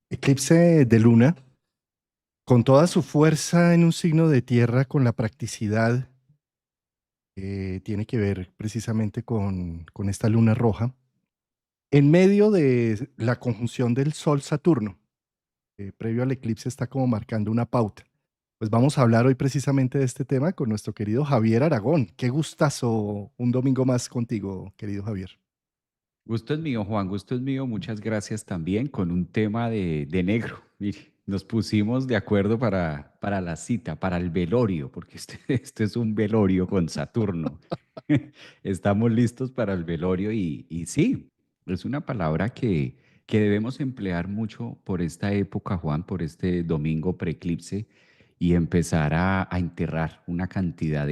Eclipse de luna, con toda su fuerza en un signo de tierra, con la practicidad, tiene que ver precisamente con esta luna roja, en medio de la conjunción del Sol-Saturno. Previo al eclipse está como marcando una pauta. Pues vamos a hablar hoy precisamente de este tema con nuestro querido Javier Aragón. Qué gustazo un domingo más contigo, querido Javier. Gusto es mío, Juan, gusto es mío. Muchas gracias también con un tema de negro. Mire, nos pusimos de acuerdo para la cita, para el velorio, porque este es un velorio con Saturno. Estamos listos para el velorio y sí, es una palabra que debemos emplear mucho por esta época, Juan, por este domingo preeclipse y empezar a enterrar una cantidad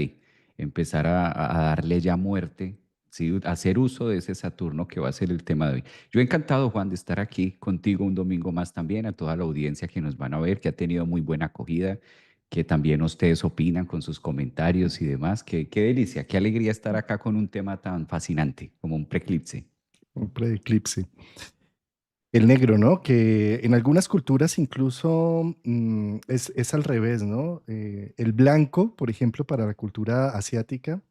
empezar a darle ya muerte, ¿sí? Hacer uso de ese Saturno que va a ser el tema de hoy. Yo encantado, Juan, de estar aquí contigo un domingo más también, a toda la audiencia que nos van a ver, que ha tenido muy buena acogida, que también ustedes opinan con sus comentarios y demás. Qué delicia, qué alegría estar acá con un tema tan fascinante como un preeclipse. Un preeclipse. El negro, ¿no? Que en algunas culturas incluso es al revés, ¿no? El blanco, por ejemplo, para la cultura asiática,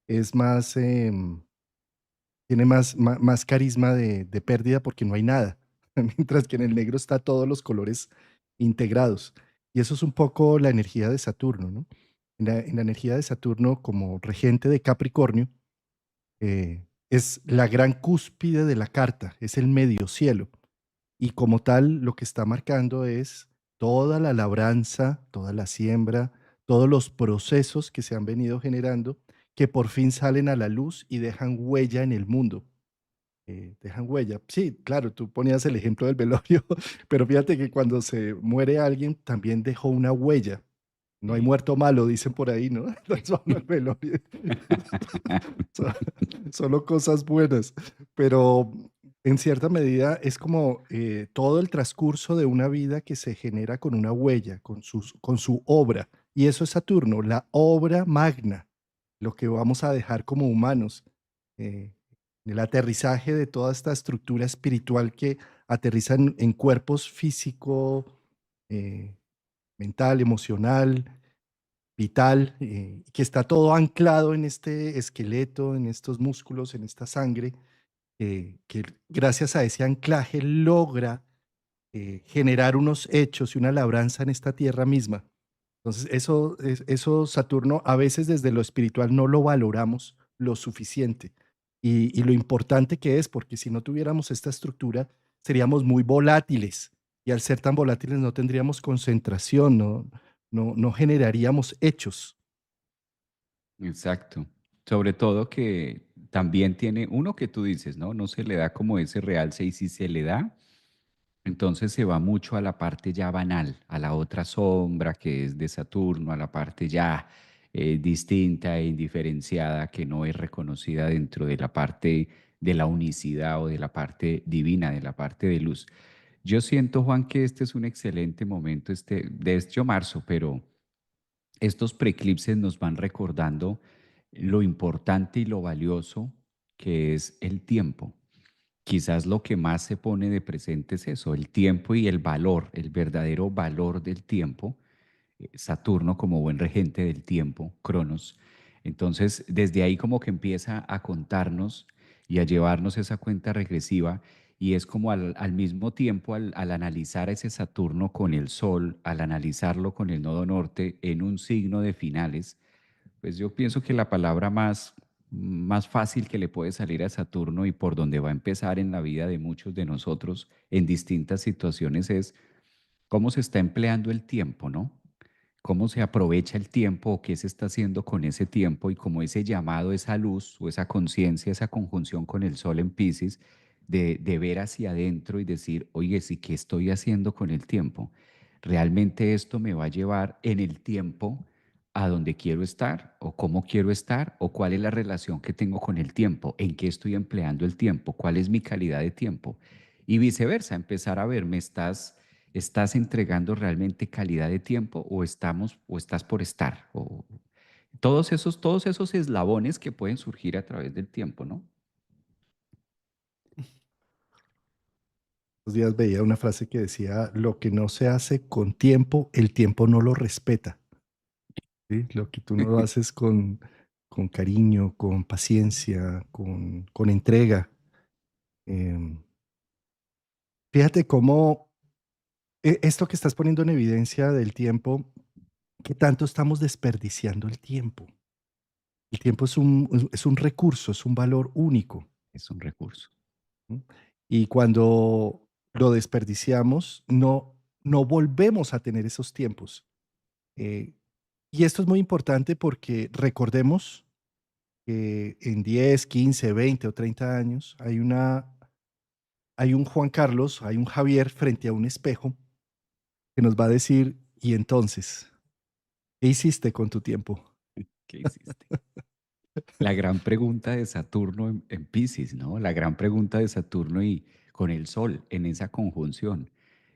es más, tiene más carisma de pérdida porque no hay nada, mientras que en el negro está todos los colores integrados. Y eso es un poco la energía de Saturno, ¿no? En la energía de Saturno como regente de Capricornio, es la gran cúspide de la carta, es el medio cielo. Y como tal, lo que está marcando es toda la labranza, toda la siembra, todos los procesos que se han venido generando, que por fin salen a la luz y dejan huella en el mundo. Dejan huella. Sí, claro, tú ponías el ejemplo del velorio, pero fíjate que cuando se muere alguien también dejó una huella. No hay Sí. muerto malo, dicen por ahí, ¿no? Entonces, solo el velorio. So- Solo cosas buenas, pero en cierta medida es como todo el transcurso de una vida que se genera con una huella, con su obra. Y eso es Saturno, la obra magna, lo que vamos a dejar como humanos. eh, el aterrizaje de toda esta estructura espiritual que aterriza en cuerpos físico, eh, mental, emocional, vital, que está todo anclado en este esqueleto, en estos músculos, en esta sangre, que gracias a ese anclaje logra generar unos hechos y una labranza en esta tierra misma. Entonces, eso Saturno a veces desde lo espiritual no lo valoramos lo suficiente y lo importante que es, porque si no tuviéramos esta estructura, seríamos muy volátiles y al ser tan volátiles no tendríamos concentración, no generaríamos hechos. Exacto. Sobre todo que también tiene uno que tú dices, ¿no? No se le da como ese realce y si se le da, entonces se va mucho a la parte ya banal, a la otra sombra que es de Saturno, a la parte ya distinta e indiferenciada que no es reconocida dentro de la parte de la unicidad o de la parte divina, de la parte de luz. Yo siento, Juan, que este es un excelente momento de este marzo, pero estos preeclipses nos van recordando lo importante y lo valioso que es el tiempo. Quizás lo que más se pone de presente es eso, el tiempo y el valor, el verdadero valor del tiempo. Saturno como buen regente del tiempo, Cronos. Entonces, desde ahí como que empieza a contarnos y a llevarnos esa cuenta regresiva y es como al mismo tiempo al analizar ese Saturno con el Sol, al analizarlo con el nodo norte en un signo de finales, pues yo pienso que la palabra más fácil que le puede salir a Saturno y por donde va a empezar en la vida de muchos de nosotros en distintas situaciones es cómo se está empleando el tiempo, ¿no? Cómo se aprovecha el tiempo o qué se está haciendo con ese tiempo y cómo ese llamado, esa luz o esa conciencia, esa conjunción con el sol en Pisces, de ver hacia adentro y decir, oye, sí, ¿qué estoy haciendo con el tiempo? ¿Realmente esto me va a llevar en el tiempo a donde quiero estar o cómo quiero estar o cuál es la relación que tengo con el tiempo? ¿En qué estoy empleando el tiempo? ¿Cuál es mi calidad de tiempo? Y viceversa, empezar a ver, ¿estás entregando realmente calidad de tiempo o estás por estar? O todos esos eslabones que pueden surgir a través del tiempo, ¿no? Estos días veía una frase que decía, lo que no se hace con tiempo, el tiempo no lo respeta. ¿Sí? Lo que tú no lo haces con cariño, con paciencia, con entrega. Em, Fíjate cómo esto que estás poniendo en evidencia del tiempo, que tanto estamos desperdiciando el tiempo. El tiempo es un recurso, es un valor único. Es un recurso. ¿No? Y cuando lo desperdiciamos, no volvemos a tener esos tiempos. Eh, y esto es muy importante porque recordemos que en 10, 15, 20 o 30 años hay un Juan Carlos, hay un Javier frente a un espejo que nos va a decir, ¿y entonces qué hiciste con tu tiempo? ¿Qué hiciste? La gran pregunta de Saturno en Piscis, ¿no? La gran pregunta de Saturno y con el Sol en esa conjunción.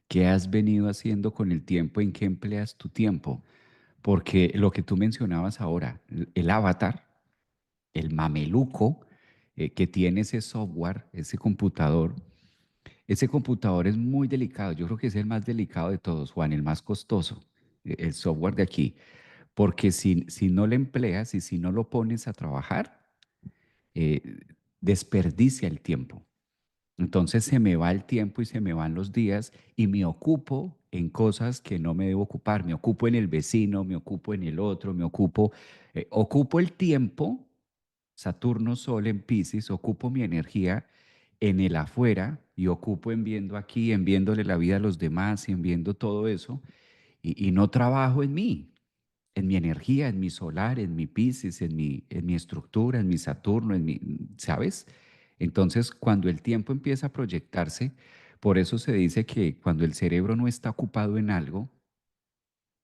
¿Qué has venido haciendo con el tiempo? ¿En qué empleas tu tiempo? Porque lo que tú mencionabas ahora, el avatar, el mameluco que tiene ese software, ese computador es muy delicado. Yo creo que es el más delicado de todos, Juan, el más costoso, el software de aquí. Porque si no lo empleas y si no lo pones a trabajar, eh, desperdicia el tiempo. Entonces se me va el tiempo y se me van los días y me ocupo en cosas que no me debo ocupar. Me ocupo en el vecino, me ocupo en el otro, ocupo el tiempo, Saturno, Sol en Piscis, ocupo mi energía en el afuera y ocupo en viendo aquí, en viéndole la vida a los demás y en viendo todo eso y no trabajo en mi energía, en mi solar, en mi Piscis, en mi estructura, en mi Saturno, ¿sabes? Entonces, cuando el tiempo empieza a proyectarse, por eso se dice que cuando el cerebro no está ocupado en algo,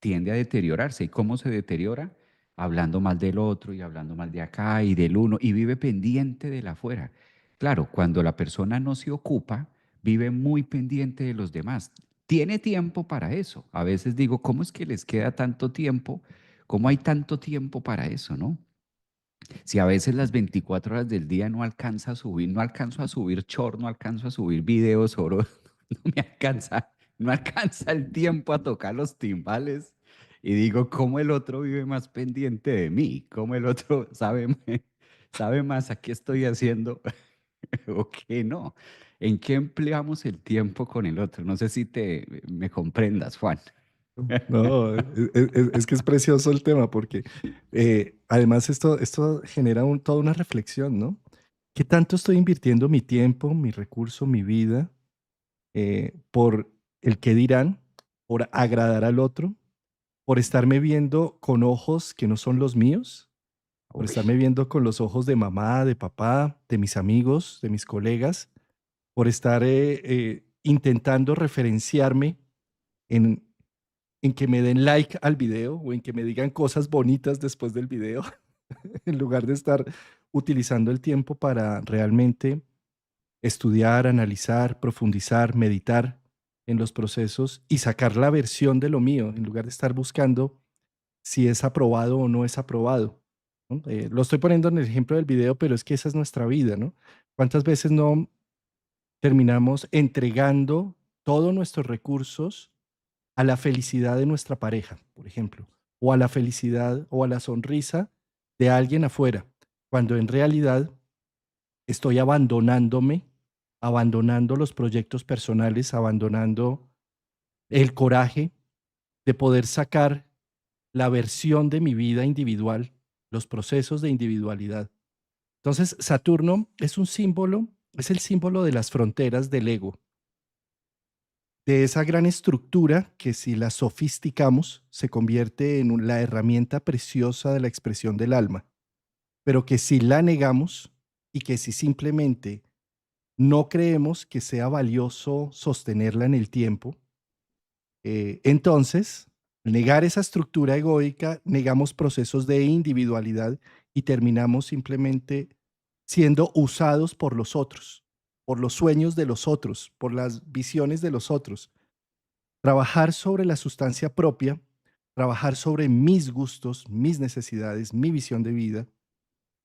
tiende a deteriorarse. ¿Y cómo se deteriora? Hablando mal del otro y hablando mal de acá y del uno y vive pendiente del afuera. Claro, cuando la persona no se ocupa, vive muy pendiente de los demás. Tiene tiempo para eso. A veces digo, ¿cómo es que les queda tanto tiempo? ¿Cómo hay tanto tiempo para eso, no? Si a veces las 24 horas del día no alcanza a subir, no alcanzo a subir short, no alcanzo a subir videos, oro, no me alcanza, no alcanza el tiempo a tocar los timbales. Y digo, ¿cómo el otro vive más pendiente de mí? ¿Cómo el otro sabe más a qué estoy haciendo o qué no? ¿En qué empleamos el tiempo con el otro? No sé si me comprendas, Juan. No, es que es precioso el tema porque además esto genera toda una reflexión, ¿no? ¿Qué tanto estoy invirtiendo mi tiempo, mi recurso, mi vida por el que dirán, por agradar al otro, por estarme viendo con ojos que no son los míos, por Uy, estarme viendo con los ojos de mamá, de papá, de mis amigos, de mis colegas, por estar intentando referenciarme en, en que me den like al video o en que me digan cosas bonitas después del video, en lugar de estar utilizando el tiempo para realmente estudiar, analizar, profundizar, meditar en los procesos y sacar la versión de lo mío, en lugar de estar buscando si es aprobado o no es aprobado. ¿No? Lo estoy poniendo en el ejemplo del video, pero es que esa es nuestra vida, ¿no? ¿Cuántas veces no terminamos entregando todos nuestros recursos a la felicidad de nuestra pareja, por ejemplo, o a la felicidad o a la sonrisa de alguien afuera, cuando en realidad estoy abandonándome, abandonando los proyectos personales, abandonando el coraje de poder sacar la versión de mi vida individual, los procesos de individualidad. Entonces, Saturno es un símbolo, es el símbolo de las fronteras del ego, de esa gran estructura que si la sofisticamos se convierte en la herramienta preciosa de la expresión del alma, pero que si la negamos y que si simplemente no creemos que sea valioso sostenerla en el tiempo, entonces, negar esa estructura egoica, negamos procesos de individualidad y terminamos simplemente siendo usados por los otros, por los sueños de los otros, por las visiones de los otros. Trabajar sobre la sustancia propia, trabajar sobre mis gustos, mis necesidades, mi visión de vida,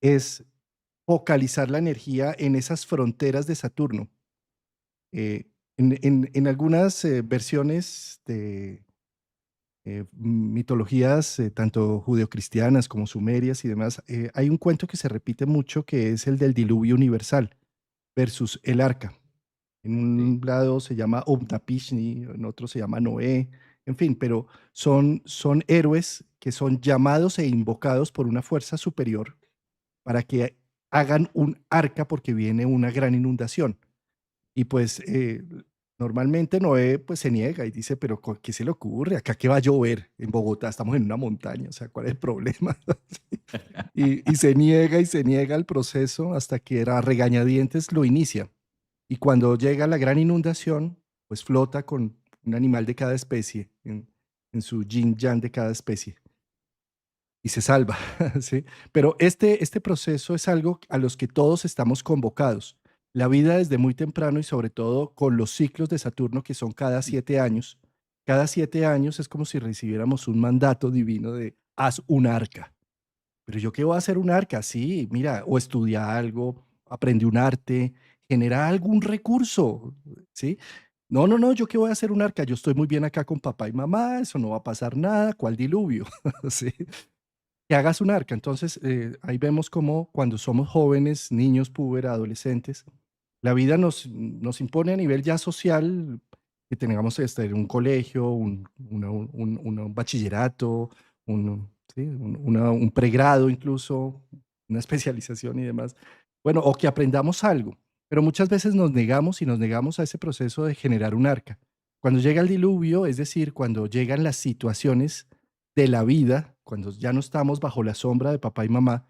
es focalizar la energía en esas fronteras de Saturno. En algunas versiones de mitologías, tanto judeocristianas como sumerias y demás, hay un cuento que se repite mucho que es el del diluvio universal versus el arca. En Sí. un lado se llama Utnapishtim, en otro se llama Noé, en fin, pero son héroes que son llamados e invocados por una fuerza superior para que hagan un arca porque viene una gran inundación. Y pues normalmente Noé pues se niega y dice, pero ¿qué se le ocurre? ¿Acá qué va a llover? En Bogotá estamos en una montaña, o sea, ¿cuál es el problema? Y se niega el proceso hasta que a regañadientes lo inicia. Y cuando llega la gran inundación, pues flota con un animal de cada especie, en su yin yang de cada especie, y se salva, ¿sí? Pero este proceso es algo a los que todos estamos convocados. La vida desde muy temprano y sobre todo con los ciclos de Saturno que son cada 7 años. Cada 7 años es como si recibiéramos un mandato divino de haz un arca. Pero yo qué voy a hacer un arca, sí, mira, o estudia algo, aprende un arte, genera algún recurso, ¿sí? No, no, no, yo qué voy a hacer un arca, yo estoy muy bien acá con papá y mamá, eso no va a pasar nada, ¿cuál diluvio? ¿Sí? Que hagas un arca. Entonces, ahí vemos cómo cuando somos jóvenes, niños, puber, adolescentes, la vida nos impone a nivel ya social que tengamos un colegio, un bachillerato, ¿sí? Un pregrado incluso, una especialización y demás. Bueno, o que aprendamos algo, pero muchas veces nos negamos y nos negamos a ese proceso de generar un arca. Cuando llega el diluvio, es decir, cuando llegan las situaciones de la vida, cuando ya no estamos bajo la sombra de papá y mamá,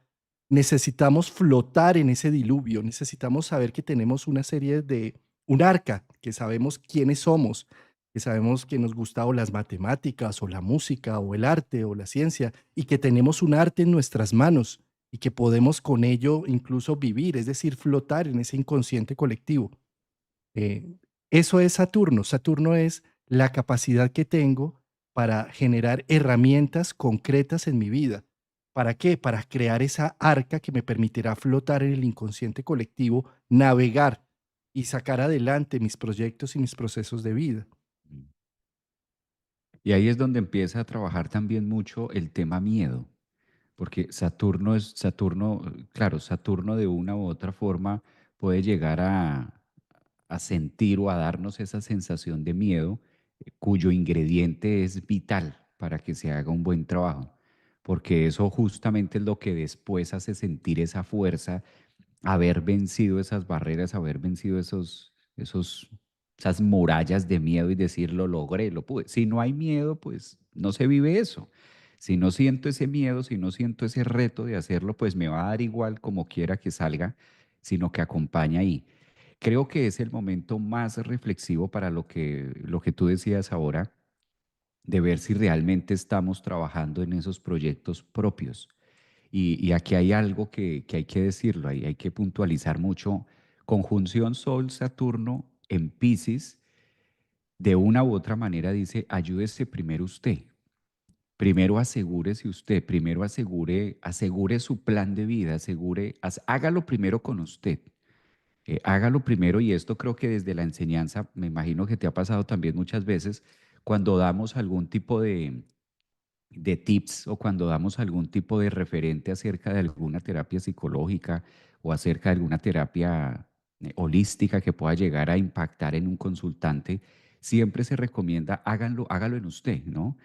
necesitamos flotar en ese diluvio, necesitamos saber que tenemos una serie de un arca, que sabemos quiénes somos, que sabemos que nos gusta o las matemáticas o la música o el arte o la ciencia y que tenemos un arte en nuestras manos y que podemos con ello incluso vivir, es decir, flotar en ese inconsciente colectivo. Eh, Eso es Saturno. Saturno es la capacidad que tengo para generar herramientas concretas en mi vida. ¿Para qué? Para crear esa arca que me permitirá flotar en el inconsciente colectivo, navegar y sacar adelante mis proyectos y mis procesos de vida. Mm. Y ahí es donde empieza a trabajar también mucho el tema miedo, porque Saturno, claro, Saturno de una u otra forma puede llegar a sentir o a darnos esa sensación de miedo, cuyo ingrediente es vital para que se haga un buen trabajo, porque eso justamente es lo que después hace sentir esa fuerza, haber vencido esas barreras, haber vencido esas murallas de miedo y decir, lo logré, lo pude. Si no hay miedo, pues no se vive eso. Si no siento ese miedo, si no siento ese reto de hacerlo, pues me va a dar igual como quiera que salga, sino que acompaña ahí. Creo que es el momento más reflexivo para lo que tú decías ahora, de ver si realmente estamos trabajando en esos proyectos propios. Y aquí hay algo que hay que decirlo, hay que puntualizar mucho. Conjunción Sol-Saturno en Pisces, de una u otra manera dice, ayúdese primero usted. Primero asegúrese usted, primero asegure su plan de vida, hágalo primero con usted. Hágalo primero, y esto creo que desde la enseñanza, me imagino que te ha pasado también muchas veces, cuando damos algún tipo de tips o cuando damos algún tipo de referente acerca de alguna terapia psicológica o acerca de alguna terapia holística que pueda llegar a impactar en un consultante, siempre se recomienda hágalo en usted, ¿no?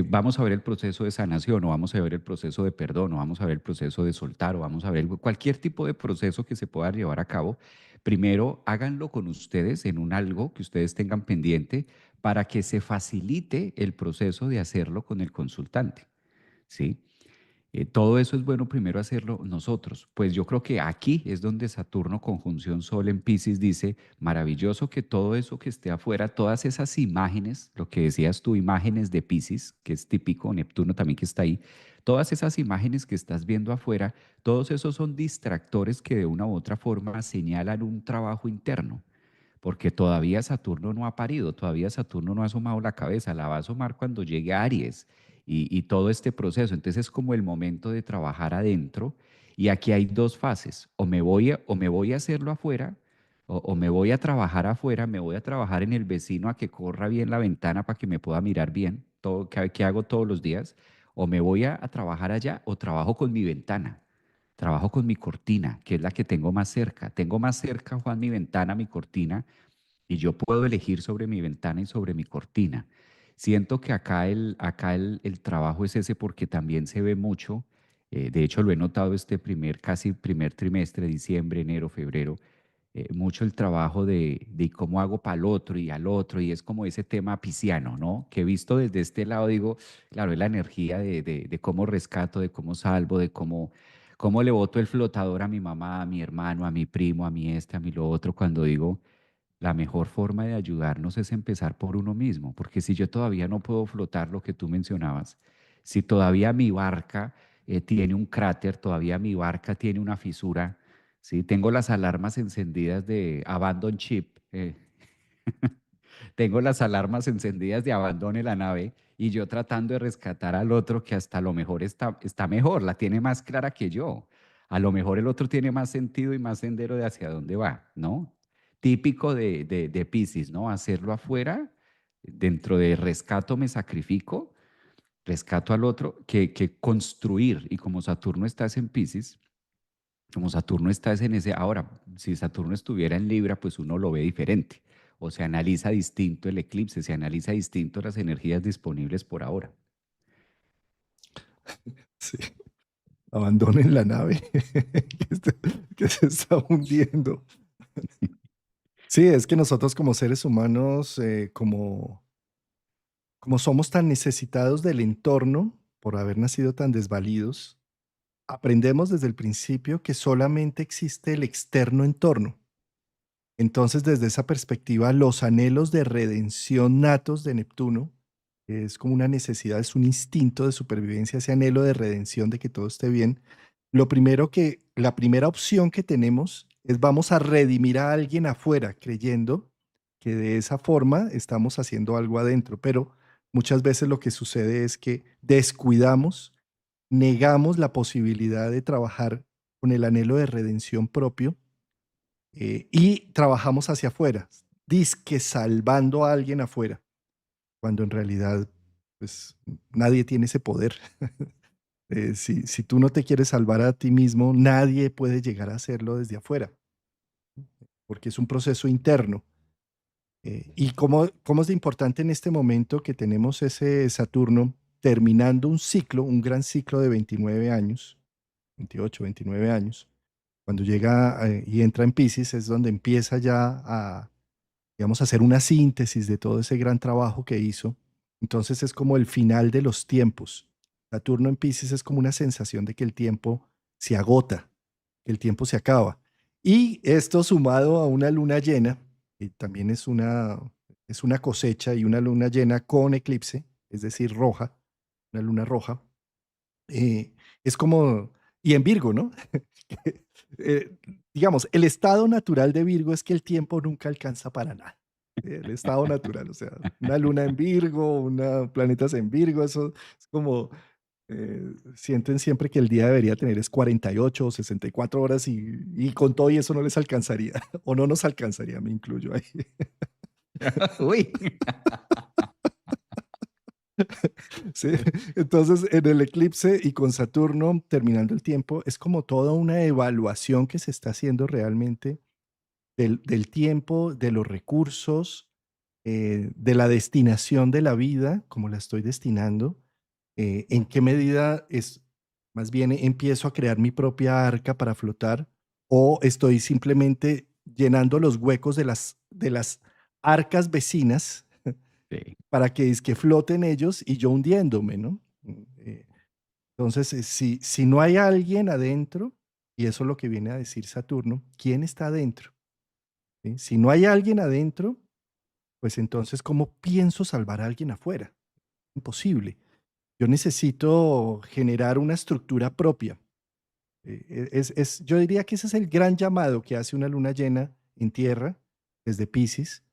Vamos a ver el proceso de sanación o vamos a ver el proceso de perdón o vamos a ver el proceso de soltar o vamos a ver cualquier tipo de proceso que se pueda llevar a cabo. Primero, háganlo con ustedes en un algo que ustedes tengan pendiente para que se facilite el proceso de hacerlo con el consultante, ¿sí? Todo eso es bueno primero hacerlo nosotros. Pues yo creo que aquí es donde Saturno conjunción Sol en Pisces dice, maravilloso que todo eso que esté afuera, todas esas imágenes, lo que decías tú, imágenes de Pisces, que es típico, Neptuno también que está ahí, todas esas imágenes que estás viendo afuera, todos esos son distractores que de una u otra forma señalan un trabajo interno, porque todavía Saturno no ha parido, todavía Saturno no ha asomado la cabeza, la va a asomar cuando llegue a Aries y todo este proceso. Entonces es como el momento de trabajar adentro y aquí hay dos fases, o me voy a hacerlo afuera o me voy a trabajar afuera, me voy a trabajar en el vecino a que corra bien la ventana para que me pueda mirar bien, todo que hago todos los días, o me voy a trabajar allá, o trabajo con mi ventana, trabajo con mi cortina, que es la que tengo más cerca. Tengo más cerca, Juan, mi ventana, mi cortina, y yo puedo elegir sobre mi ventana y sobre mi cortina. Siento que acá el trabajo es ese porque también se ve mucho. De hecho, lo he notado este casi primer trimestre, diciembre, enero, febrero, mucho el trabajo de cómo hago para el otro y al otro, y es como ese tema pisciano, ¿no? Que he visto desde este lado, digo, claro, es la energía de cómo rescato, de cómo salvo, de cómo le boto el flotador a mi mamá, a mi hermano, a mi primo, a mi este, a mi lo otro, cuando digo, la mejor forma de ayudarnos es empezar por uno mismo, porque si yo todavía no puedo flotar lo que tú mencionabas, si todavía mi barca tiene un cráter, todavía mi barca tiene una fisura, ¿sí? Tengo las alarmas encendidas de abandon ship, tengo las alarmas encendidas de abandone la nave y yo tratando de rescatar al otro que hasta a lo mejor está mejor, la tiene más clara que yo. A lo mejor el otro tiene más sentido y más sendero de hacia dónde va, ¿no? Típico de Piscis, ¿no? Hacerlo afuera, dentro de rescato me sacrifico, rescato al otro, que construir. Y como Saturno estás en Piscis, como Saturno está en ese, ahora, si Saturno estuviera en Libra, pues uno lo ve diferente, o se analiza distinto el eclipse, se analiza distinto las energías disponibles por ahora. Sí, abandonen la nave que se está hundiendo. Sí, es que nosotros como seres humanos, como somos tan necesitados del entorno por haber nacido tan desvalidos, aprendemos desde el principio que solamente existe el externo entorno. Entonces, desde esa perspectiva, los anhelos de redención natos de Neptuno, que es como una necesidad, es un instinto de supervivencia, ese anhelo de redención de que todo esté bien, la primera opción que tenemos es vamos a redimir a alguien afuera, creyendo que de esa forma estamos haciendo algo adentro, pero muchas veces lo que sucede es que descuidamos, negamos la posibilidad de trabajar con el anhelo de redención propio y trabajamos hacia afuera, dizque salvando a alguien afuera, cuando en realidad pues nadie tiene ese poder. Si tú no te quieres salvar a ti mismo, nadie puede llegar a hacerlo desde afuera, porque es un proceso interno. Y cómo es de importante en este momento que tenemos ese Saturno terminando un ciclo, un gran ciclo de 29 años, 28, 29 años, cuando llega y entra en Pisces es donde empieza ya a, digamos, hacer una síntesis de todo ese gran trabajo que hizo. Entonces es como el final de los tiempos. Saturno en Pisces es como una sensación de que el tiempo se agota, que el tiempo se acaba. Y esto sumado a una luna llena, que también es una cosecha y una luna llena con eclipse, es decir, roja, una luna roja, es como, y en Virgo, ¿no? Eh, digamos, el estado natural de Virgo es que el tiempo nunca alcanza para nada. El estado natural, o sea, una luna en Virgo, planetas en Virgo, eso es como, sienten siempre que el día debería tener es 48 o 64 horas y con todo y eso no les alcanzaría, o no nos alcanzaría, me incluyo ahí. Uy. Sí, entonces en el eclipse y con Saturno terminando el tiempo, es como toda una evaluación que se está haciendo realmente del tiempo, de los recursos, de la destinación de la vida, como la estoy destinando, en qué medida es, más bien empiezo a crear mi propia arca para flotar o estoy simplemente llenando los huecos de las arcas vecinas Sí. para que es que floten ellos y yo hundiéndome, ¿no? Eh, entonces, si no hay alguien adentro, y eso es lo que viene a decir Saturno, ¿quién está adentro? ¿Sí? Si no hay alguien adentro, pues entonces, ¿cómo pienso salvar a alguien afuera? Imposible. Yo necesito generar una estructura propia. Yo diría que ese es el gran llamado que hace una luna llena en tierra desde Pisces,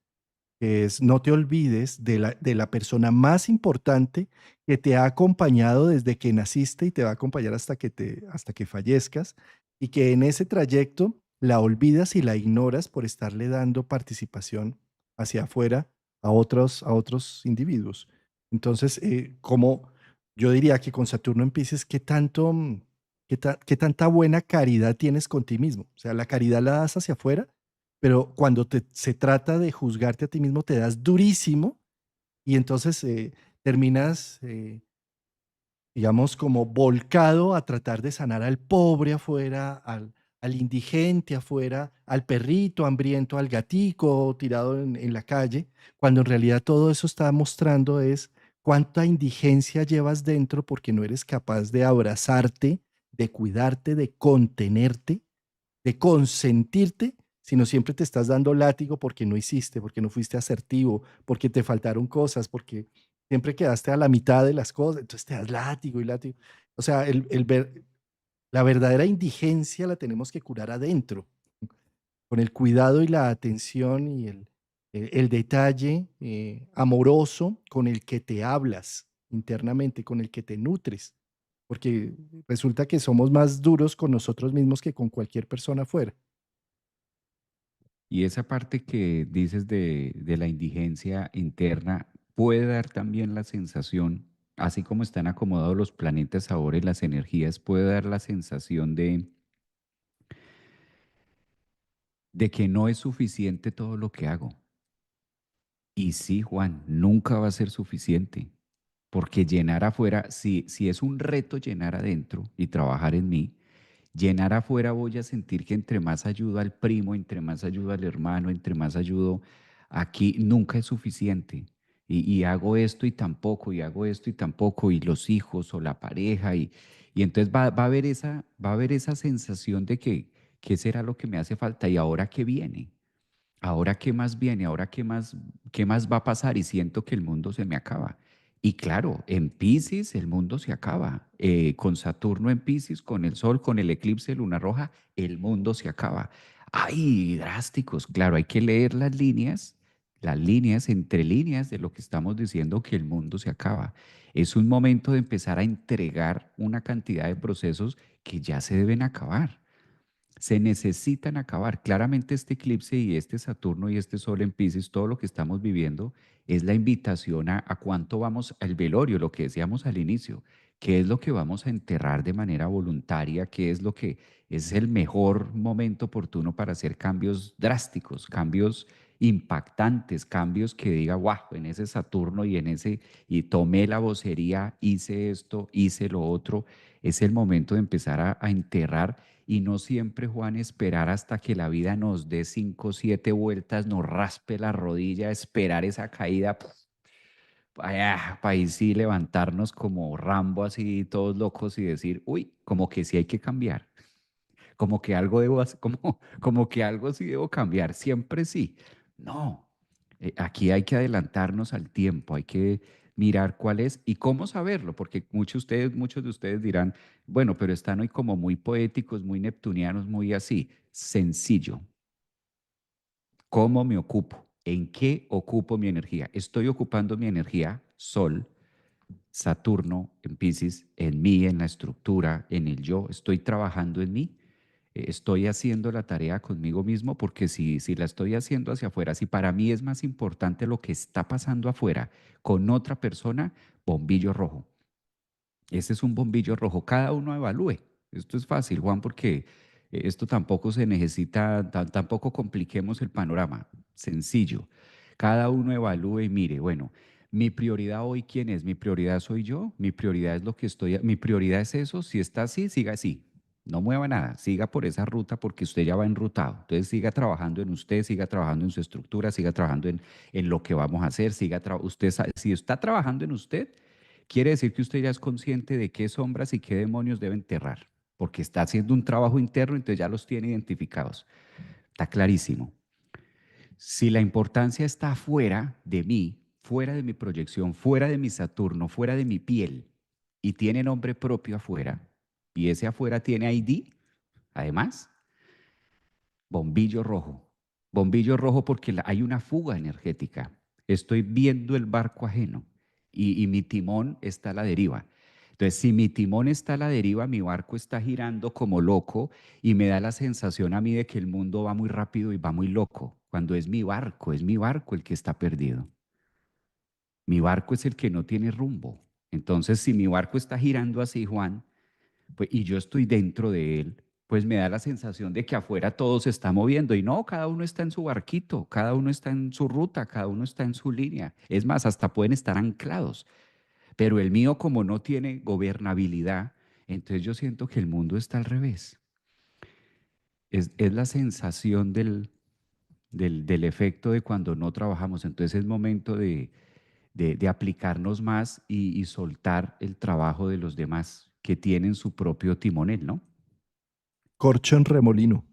que es no te olvides de la persona más importante que te ha acompañado desde que naciste y te va a acompañar hasta que fallezcas, y que en ese trayecto la olvidas y la ignoras por estarle dando participación hacia afuera a otros individuos. Entonces, como yo diría que con Saturno en Pisces, ¿qué tanto, qué tanta buena caridad tienes con ti mismo? O sea, la caridad la das hacia afuera, pero cuando se trata de juzgarte a ti mismo, te das durísimo y entonces terminas, digamos, como volcado a tratar de sanar al pobre afuera, al indigente afuera, al perrito hambriento, al gatico tirado en la calle, cuando en realidad todo eso está mostrando es cuánta indigencia llevas dentro porque no eres capaz de abrazarte, de cuidarte, de contenerte, de consentirte, sino siempre te estás dando látigo porque no hiciste, porque no fuiste asertivo, porque te faltaron cosas, porque siempre quedaste a la mitad de las cosas, entonces te das látigo y látigo. O sea, la verdadera indigencia la tenemos que curar adentro, con el cuidado y la atención y el detalle amoroso con el que te hablas internamente, con el que te nutres, porque resulta que somos más duros con nosotros mismos que con cualquier persona afuera. Y esa parte que dices de la indigencia interna puede dar también la sensación, así como están acomodados los planetas ahora y las energías, puede dar la sensación de que no es suficiente todo lo que hago. Y sí, Juan, nunca va a ser suficiente, porque llenar afuera, si es un reto llenar adentro y trabajar en mí, llenar afuera voy a sentir que entre más ayudo al primo, entre más ayudo al hermano, entre más ayudo aquí, nunca es suficiente. Y hago esto y tampoco, y hago esto y tampoco, y los hijos o la pareja, y entonces va a haber esa sensación de que, ¿qué será lo que me hace falta? ¿Y ahora qué viene? ¿Ahora qué más viene? ¿Ahora qué más va a pasar? Y siento que el mundo se me acaba. Y claro, en Piscis el mundo se acaba. Con Saturno en Piscis, con el Sol, con el eclipse de luna roja, el mundo se acaba. ¡Ay, drásticos! Claro, hay que leer las líneas, entre líneas de lo que estamos diciendo que el mundo se acaba. Es un momento de empezar a entregar una cantidad de procesos que ya se deben acabar. Se necesitan acabar. Claramente este eclipse y este Saturno y este Sol en Pisces, todo lo que estamos viviendo es la invitación a cuánto vamos al velorio, lo que decíamos al inicio, qué es lo que vamos a enterrar de manera voluntaria, qué es lo que es el mejor momento oportuno para hacer cambios drásticos, cambios impactantes, cambios que diga, wow, en ese Saturno y en ese, y tomé la vocería, hice esto, hice lo otro, es el momento de empezar a enterrar y no siempre, Juan, esperar hasta que la vida nos dé 5 o 7 vueltas, nos raspe la rodilla, esperar esa caída, para ahí sí levantarnos como Rambo, así todos locos y decir, uy, como que sí hay que cambiar, como que algo debo hacer, como que algo sí debo cambiar, siempre sí. No, aquí hay que adelantarnos al tiempo, hay que mirar cuál es y cómo saberlo, porque muchos de ustedes dirán, bueno, pero están hoy como muy poéticos, muy neptunianos, muy así. Sencillo. ¿Cómo me ocupo? ¿En qué ocupo mi energía? Estoy ocupando mi energía, Sol, Saturno en Pisces, en mí, en la estructura, en el yo. Estoy trabajando en mí. Estoy haciendo la tarea conmigo mismo porque si la estoy haciendo hacia afuera, si para mí es más importante lo que está pasando afuera con otra persona, bombillo rojo. Ese es un bombillo rojo. Cada uno evalúe. Esto es fácil, Juan, porque esto tampoco se necesita, tampoco compliquemos el panorama. Sencillo. Cada uno evalúe y mire, bueno, mi prioridad hoy, ¿quién es? Mi prioridad soy yo, mi prioridad es lo que estoy, mi prioridad es eso. Si está así, siga así. No mueva nada, siga por esa ruta porque usted ya va enrutado. Entonces siga trabajando en usted, siga trabajando en su estructura, siga trabajando en lo que vamos a hacer, usted, si está trabajando en usted, quiere decir que usted ya es consciente de qué sombras y qué demonios debe enterrar, porque está haciendo un trabajo interno, entonces ya los tiene identificados. Está clarísimo. Si la importancia está fuera de mí, fuera de mi proyección, fuera de mi Saturno, fuera de mi piel, y tiene nombre propio afuera, y ese afuera tiene ID, además, bombillo rojo. Bombillo rojo porque hay una fuga energética. Estoy viendo el barco ajeno y mi timón está a la deriva. Entonces, si mi timón está a la deriva, mi barco está girando como loco y me da la sensación a mí de que el mundo va muy rápido y va muy loco, cuando es mi barco el que está perdido. Mi barco es el que no tiene rumbo. Entonces, si mi barco está girando así, Juan, pues, y yo estoy dentro de él, pues me da la sensación de que afuera todo se está moviendo y no, cada uno está en su barquito, cada uno está en su ruta, cada uno está en su línea. Es más, hasta pueden estar anclados. Pero el mío, como no tiene gobernabilidad, entonces yo siento que el mundo está al revés. Es la sensación del efecto de cuando no trabajamos. Entonces es momento de aplicarnos más y soltar el trabajo de los demás que tienen su propio timonel, ¿no? Corcho en remolino.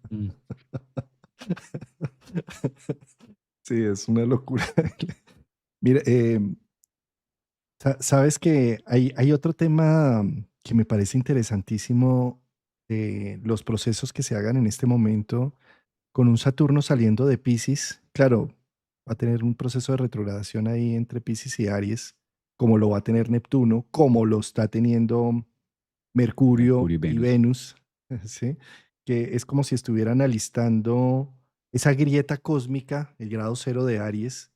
Mm. Sí, es una locura. Mira, sabes que hay otro tema que me parece interesantísimo, los procesos que se hagan en este momento con un Saturno saliendo de Piscis. Claro, va a tener un proceso de retrogradación ahí entre Piscis y Aries, como lo va a tener Neptuno, como lo está teniendo Mercurio Mercurio y y Venus. Venus, ¿sí? Que es como si estuvieran alistando esa grieta cósmica, el grado cero de Aries,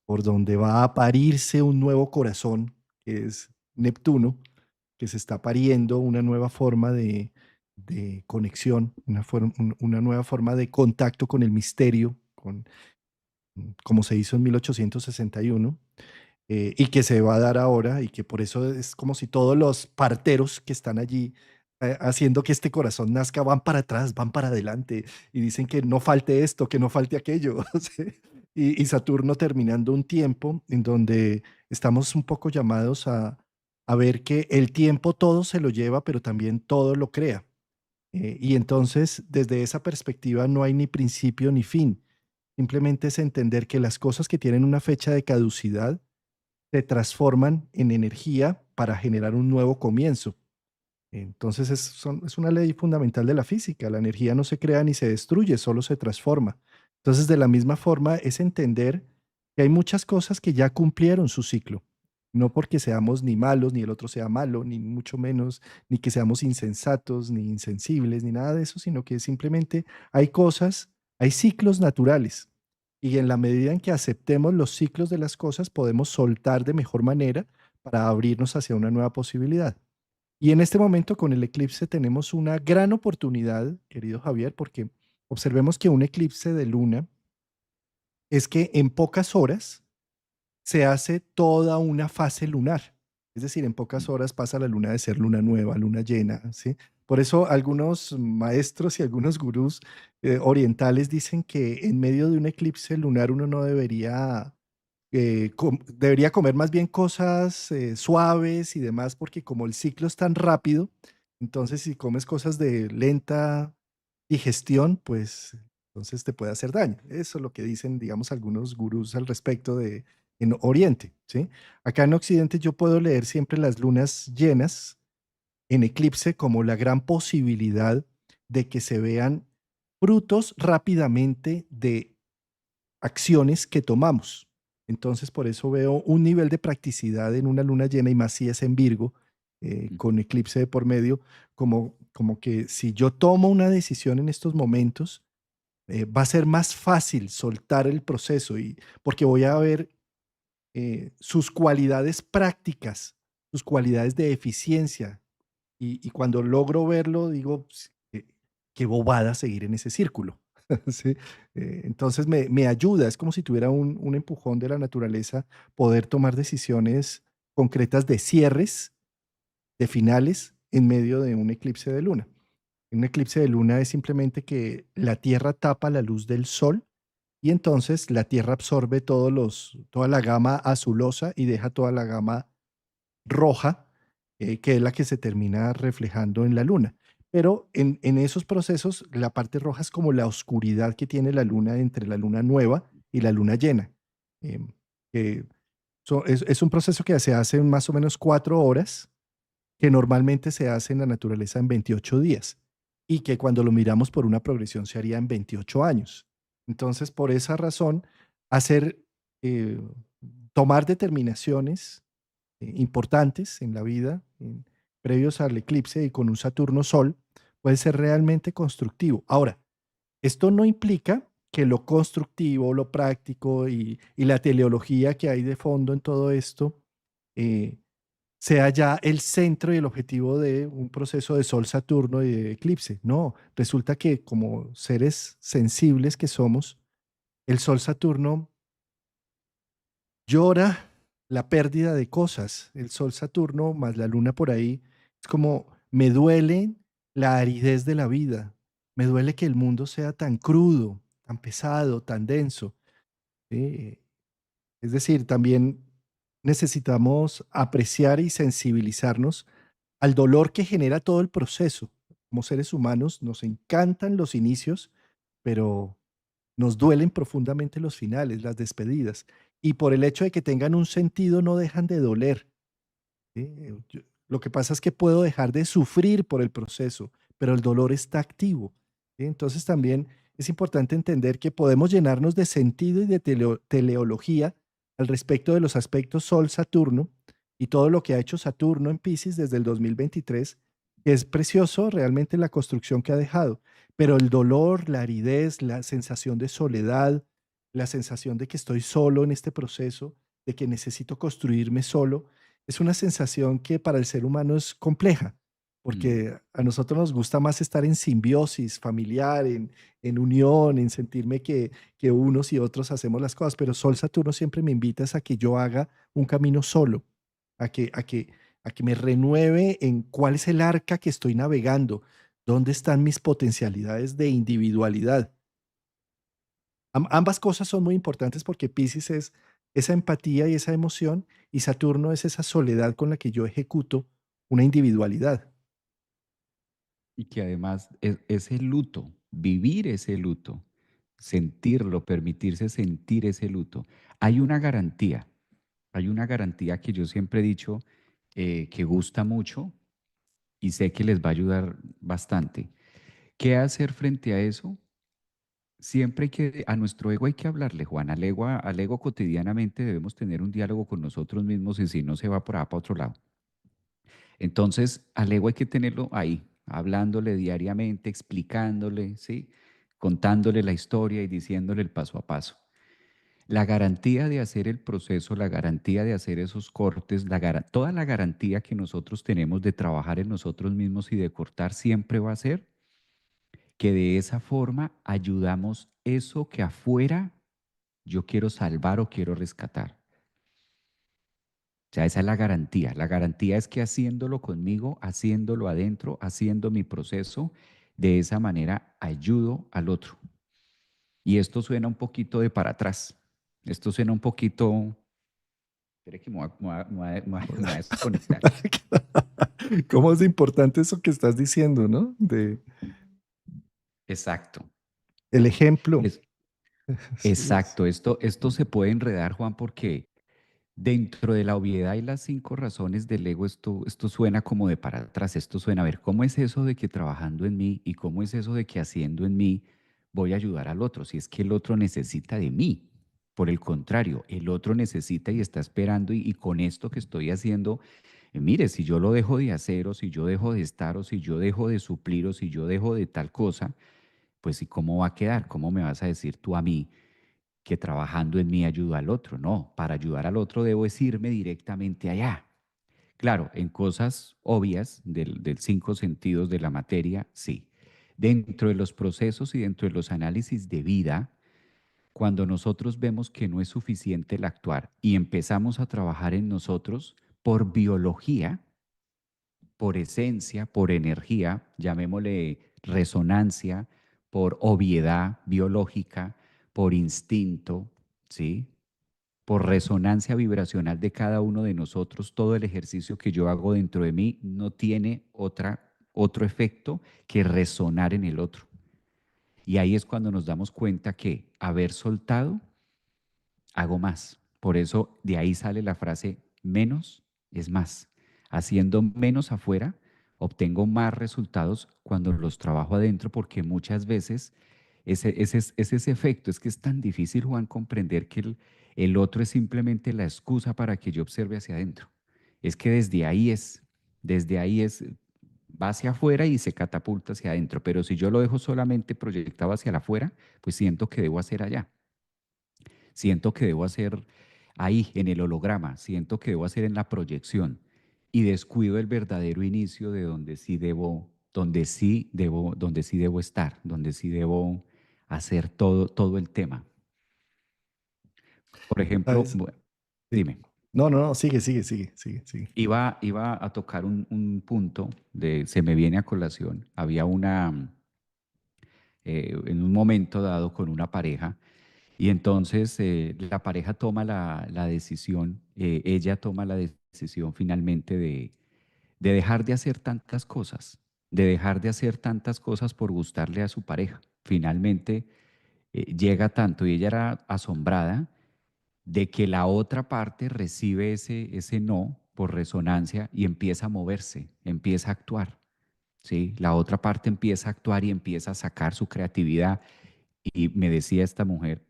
por donde va a parirse un nuevo corazón, que es Neptuno, que se está pariendo una nueva forma de conexión, una nueva forma de contacto con el misterio, como se hizo en 1861, y que se va a dar ahora, y que por eso es como si todos los parteros que están allí haciendo que este corazón nazca van para atrás, van para adelante, y dicen que no falte esto, que no falte aquello. ¿Sí? Y Saturno terminando un tiempo en donde estamos un poco llamados a ver que el tiempo todo se lo lleva, pero también todo lo crea. Y entonces, desde esa perspectiva, no hay ni principio ni fin. Simplemente es entender que las cosas que tienen una fecha de caducidad se transforman en energía para generar un nuevo comienzo. Entonces es una ley fundamental de la física. La energía no se crea ni se destruye, solo se transforma. Entonces, de la misma forma, es entender que hay muchas cosas que ya cumplieron su ciclo. No porque seamos ni malos, ni el otro sea malo, ni mucho menos, ni que seamos insensatos, ni insensibles, ni nada de eso, sino que simplemente hay cosas, hay ciclos naturales. Y en la medida en que aceptemos los ciclos de las cosas, podemos soltar de mejor manera para abrirnos hacia una nueva posibilidad. Y en este momento con el eclipse tenemos una gran oportunidad, querido Javier, porque observemos que un eclipse de luna es que en pocas horas se hace toda una fase lunar. Es decir, en pocas horas pasa la luna de ser luna nueva, luna llena, ¿sí? Por eso algunos maestros y algunos gurús orientales dicen que en medio de un eclipse lunar uno no debería debería comer más bien cosas suaves y demás, porque como el ciclo es tan rápido, entonces si comes cosas de lenta digestión, pues entonces te puede hacer daño. Eso es lo que dicen, digamos, algunos gurús al respecto de en Oriente, ¿sí? Acá en Occidente yo puedo leer siempre las lunas llenas en eclipse como la gran posibilidad de que se vean frutos rápidamente de acciones que tomamos. Entonces, por eso veo un nivel de practicidad en una luna llena y más si es en Virgo, con eclipse de por medio, como que si yo tomo una decisión en estos momentos, va a ser más fácil soltar el proceso y porque voy a ver sus cualidades prácticas, sus cualidades de eficiencia. Y cuando logro verlo, digo, "Ps, qué bobada seguir en ese círculo". ¿Sí? Entonces me ayuda, es como si tuviera un empujón de la naturaleza poder tomar decisiones concretas de cierres, de finales, en medio de un eclipse de luna. Un eclipse de luna es simplemente que la Tierra tapa la luz del Sol y entonces la Tierra absorbe toda la gama azulosa y deja toda la gama roja, que es la que se termina reflejando en la luna. Pero en esos procesos, la parte roja es como la oscuridad que tiene la luna entre la luna nueva y la luna llena. Em, que es un proceso que se hace en más o menos 4 horas, que normalmente se hace en la naturaleza en 28 días y que cuando lo miramos por una progresión se haría en 28 años. Entonces, por esa razón, hacer, eh, tomar determinaciones importantes en la vida, previos al eclipse y con un Saturno-Sol, puede ser realmente constructivo. Ahora, esto no implica que lo constructivo, lo práctico y la teleología que hay de fondo en todo esto eh, sea ya el centro y el objetivo de un proceso de Sol-Saturno y de eclipse. No, resulta que como seres sensibles que somos, el Sol-Saturno llora la pérdida de cosas. El Sol-Saturno más la Luna por ahí es como me duele la aridez de la vida. Me duele que el mundo sea tan crudo, tan pesado, tan denso. ¿Sí? Es decir, también necesitamos apreciar y sensibilizarnos al dolor que genera todo el proceso. Como seres humanos nos encantan los inicios, pero nos duelen profundamente los finales, las despedidas. Y por el hecho de que tengan un sentido no dejan de doler. ¿Sí? Lo que pasa es que puedo dejar de sufrir por el proceso, pero el dolor está activo. ¿Sí? Entonces también es importante entender que podemos llenarnos de sentido y de teleología al respecto de los aspectos Sol-Saturno y todo lo que ha hecho Saturno en Pisces desde el 2023, que es precioso realmente la construcción que ha dejado, pero el dolor, la aridez, la sensación de soledad, la sensación de que estoy solo en este proceso, de que necesito construirme solo, es una sensación que para el ser humano es compleja, Mm. porque a nosotros nos gusta más estar en simbiosis familiar, en unión, en sentirme que unos y otros hacemos las cosas, pero Sol Saturno siempre me invita es a que yo haga un camino solo, a que me renueve en cuál es el arca que estoy navegando, dónde están mis potencialidades de individualidad. Ambas cosas son muy importantes porque Piscis es esa empatía y esa emoción y Saturno es esa soledad con la que yo ejecuto una individualidad. Y que además ese luto, vivir ese luto, sentirlo, permitirse sentir ese luto, hay una garantía, hay una garantía que yo siempre he dicho que gusta mucho y sé que les va a ayudar bastante. ¿Qué hacer frente a eso? Siempre hay que, a nuestro ego hay que hablarle, Juan, al ego cotidianamente debemos tener un diálogo con nosotros mismos y si no se va por allá para otro lado. Entonces, al ego hay que tenerlo ahí, hablándole diariamente, explicándole, ¿sí? Contándole la historia y diciéndole el paso a paso. La garantía de hacer el proceso, la garantía de hacer esos cortes, toda la garantía que nosotros tenemos de trabajar en nosotros mismos y de cortar siempre va a ser que de esa forma ayudamos eso que afuera yo quiero salvar o quiero rescatar. O sea, esa es la garantía. La garantía es que haciéndolo conmigo, haciéndolo adentro, haciendo mi proceso, de esa manera ayudo al otro. Y esto suena un poquito de para atrás. Esto suena un poquito... Espere que me voy a desconectar. ¿Cómo es importante eso que estás diciendo, no? De Exacto. el ejemplo. Es, Sí, exacto. Esto se puede enredar, Juan, porque dentro de la obviedad y las 5 razones del ego, esto suena como de para atrás, esto suena a ver, ¿cómo es eso de que trabajando en mí y cómo es eso de que haciendo en mí voy a ayudar al otro? Si es que el otro necesita de mí. Por el contrario, el otro necesita y está esperando y con esto que estoy haciendo, mire, si yo lo dejo de hacer o si yo dejo de estar o si yo dejo de suplir o si yo dejo de tal cosa, pues ¿y cómo va a quedar? ¿Cómo me vas a decir tú a mí que trabajando en mí ayudo al otro? No, para ayudar al otro debo es irme directamente allá. Claro, en cosas obvias del 5 sentidos de la materia, sí. Dentro de los procesos y dentro de los análisis de vida, cuando nosotros vemos que no es suficiente el actuar y empezamos a trabajar en nosotros por biología, por esencia, por energía, llamémosle resonancia, por obviedad biológica, por instinto, ¿sí? Por resonancia vibracional de cada uno de nosotros, todo el ejercicio que yo hago dentro de mí no tiene otro efecto que resonar en el otro. Y ahí es cuando nos damos cuenta que haber soltado, hago más. Por eso de ahí sale la frase, menos es más. Haciendo menos afuera, obtengo más resultados cuando los trabajo adentro, porque muchas veces es ese efecto. Es que es tan difícil, Juan, comprender que el otro es simplemente la excusa para que yo observe hacia adentro. Es que desde ahí es, va hacia afuera y se catapulta hacia adentro, pero si yo lo dejo solamente proyectado hacia la afuera, pues siento que debo hacer allá, siento que debo hacer ahí, en el holograma, siento que debo hacer en la proyección y descuido el verdadero inicio de donde sí debo estar, donde sí debo hacer todo el tema. Por ejemplo, ¿Sabes? bueno, Sí. dime. No, no, no, sigue, sigue, sigue, sigue, sigue. Iba a tocar un punto se me viene a colación. Había en un momento dado con una pareja y entonces la pareja toma la decisión, ella toma la decisión finalmente de dejar de hacer tantas cosas, de dejar de hacer tantas cosas por gustarle a su pareja. Finalmente llega tanto y ella era asombrada de que la otra parte recibe ese no por resonancia y empieza a moverse, empieza a actuar, ¿sí? La otra parte empieza a actuar y empieza a sacar su creatividad. Y me decía esta mujer,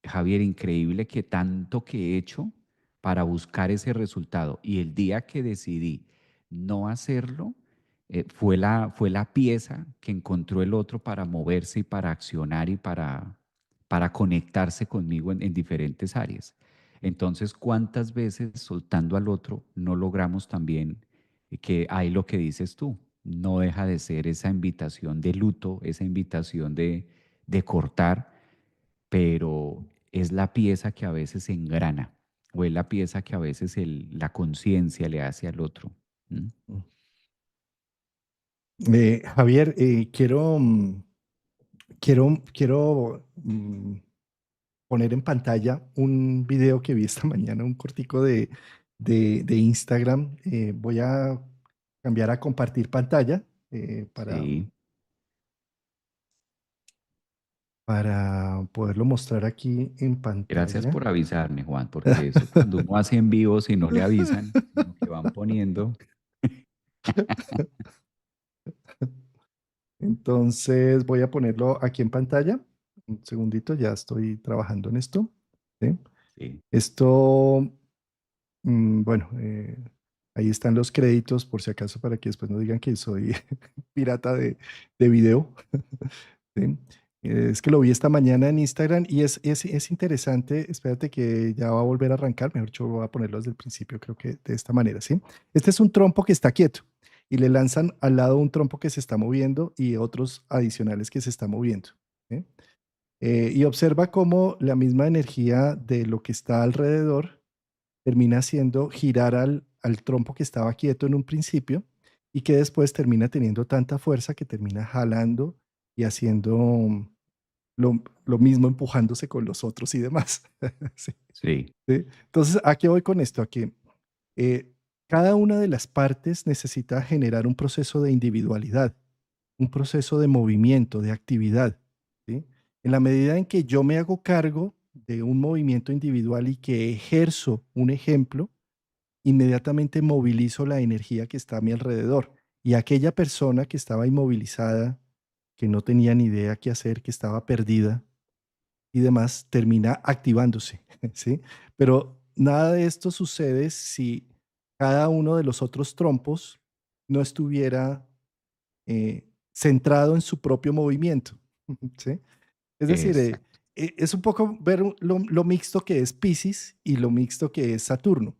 Javier, increíble que tanto que he hecho para buscar ese resultado. Y el día que decidí no hacerlo, fue la pieza que encontró el otro para moverse y para accionar y para conectarse conmigo en diferentes áreas. Entonces, ¿cuántas veces soltando al otro no logramos también que hay lo que dices tú? No deja de ser esa invitación de luto, esa invitación de cortar, pero es la pieza que a veces engrana o es la pieza que a veces la conciencia le hace al otro. ¿Mm? Javier, quiero poner en pantalla un video que vi esta mañana, un cortico de Instagram. Voy a cambiar a compartir pantalla Sí, para poderlo mostrar aquí en gracias pantalla. por avisarme, Juan, porque eso cuando uno hace en vivo, si no le avisan, sino que van poniendo, Entonces voy a ponerlo aquí en pantalla. Un segundito, ya estoy trabajando en esto. ¿Sí? sí, Esto, bueno, ahí están los créditos por si acaso para que después no digan que soy pirata de video. ¿Sí? Es que lo vi esta mañana en Instagram y es interesante. Espérate que ya va a volver a arrancar. Mejor yo voy a ponerlo desde el principio, creo que de esta manera, ¿sí? Este es un trompo que está quieto y le lanzan al lado un trompo que se está moviendo y otros adicionales que se está moviendo. ¿Sí? Y observa cómo la misma energía de lo que está alrededor termina haciendo girar al trompo que estaba quieto en un principio y que después termina teniendo tanta fuerza que termina jalando y haciendo lo mismo, empujándose con los otros y demás. Sí, sí, sí. Entonces, ¿a qué voy con esto? A que eh, cada una de las partes necesita generar un proceso de individualidad, un proceso de movimiento, de actividad. ¿Sí? En la medida en que yo me hago cargo de un movimiento individual y que ejerzo un ejemplo, inmediatamente movilizo la energía que está a mi alrededor. Y aquella persona que estaba inmovilizada, que no tenía ni idea qué hacer, que estaba perdida y demás, termina activándose, ¿sí? Pero nada de esto sucede si cada uno de los otros trompos no estuviera centrado en su propio movimiento, ¿sí? Es decir, exacto. es un poco ver lo mixto que es Piscis y lo mixto que es Saturno,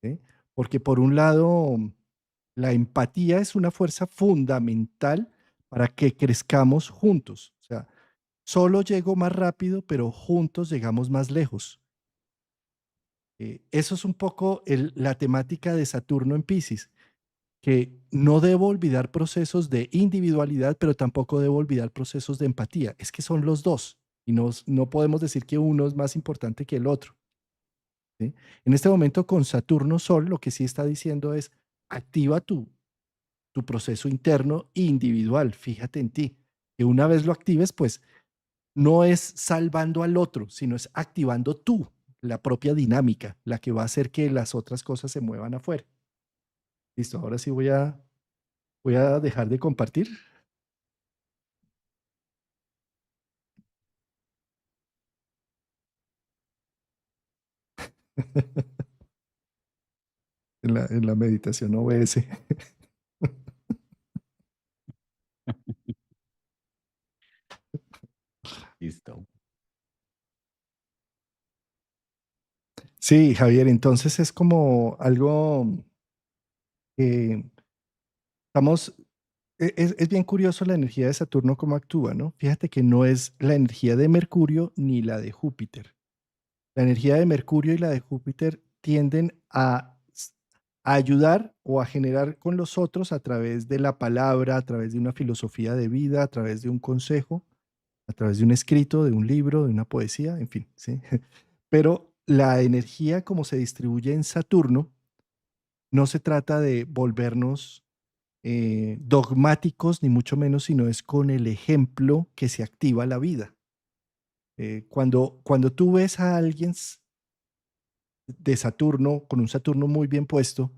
¿sí? Porque por un lado, la empatía es una fuerza fundamental para que crezcamos juntos. O sea, solo llego más rápido, pero juntos llegamos más lejos. Eso es un poco la temática de Saturno en Piscis, que no debo olvidar procesos de individualidad, pero tampoco debo olvidar procesos de empatía. Es que son los dos y no podemos decir que uno es más importante que el otro. ¿Sí? En este momento con Saturno Sol, lo que sí está diciendo es activa tu proceso interno individual, fíjate en ti. Que una vez lo actives, pues no es salvando al otro, sino es activando tú, la propia dinámica, la que va a hacer que las otras cosas se muevan afuera. Listo, ahora sí voy a dejar de compartir. en la meditación OBS. Listo. Sí, Javier, entonces es como algo que estamos, es bien curioso la energía de Saturno cómo actúa, ¿no? Fíjate que no es la energía de Mercurio ni la de Júpiter. La energía de Mercurio y la de Júpiter tienden a ayudar o a generar con los otros a través de la palabra, a través de una filosofía de vida, a través de un consejo, a través de un escrito, de un libro, de una poesía, en fin, ¿sí? Pero la energía como se distribuye en Saturno, no se trata de volvernos dogmáticos, ni mucho menos, sino es con el ejemplo que se activa la vida. Cuando tú ves a alguien de Saturno, con un Saturno muy bien puesto,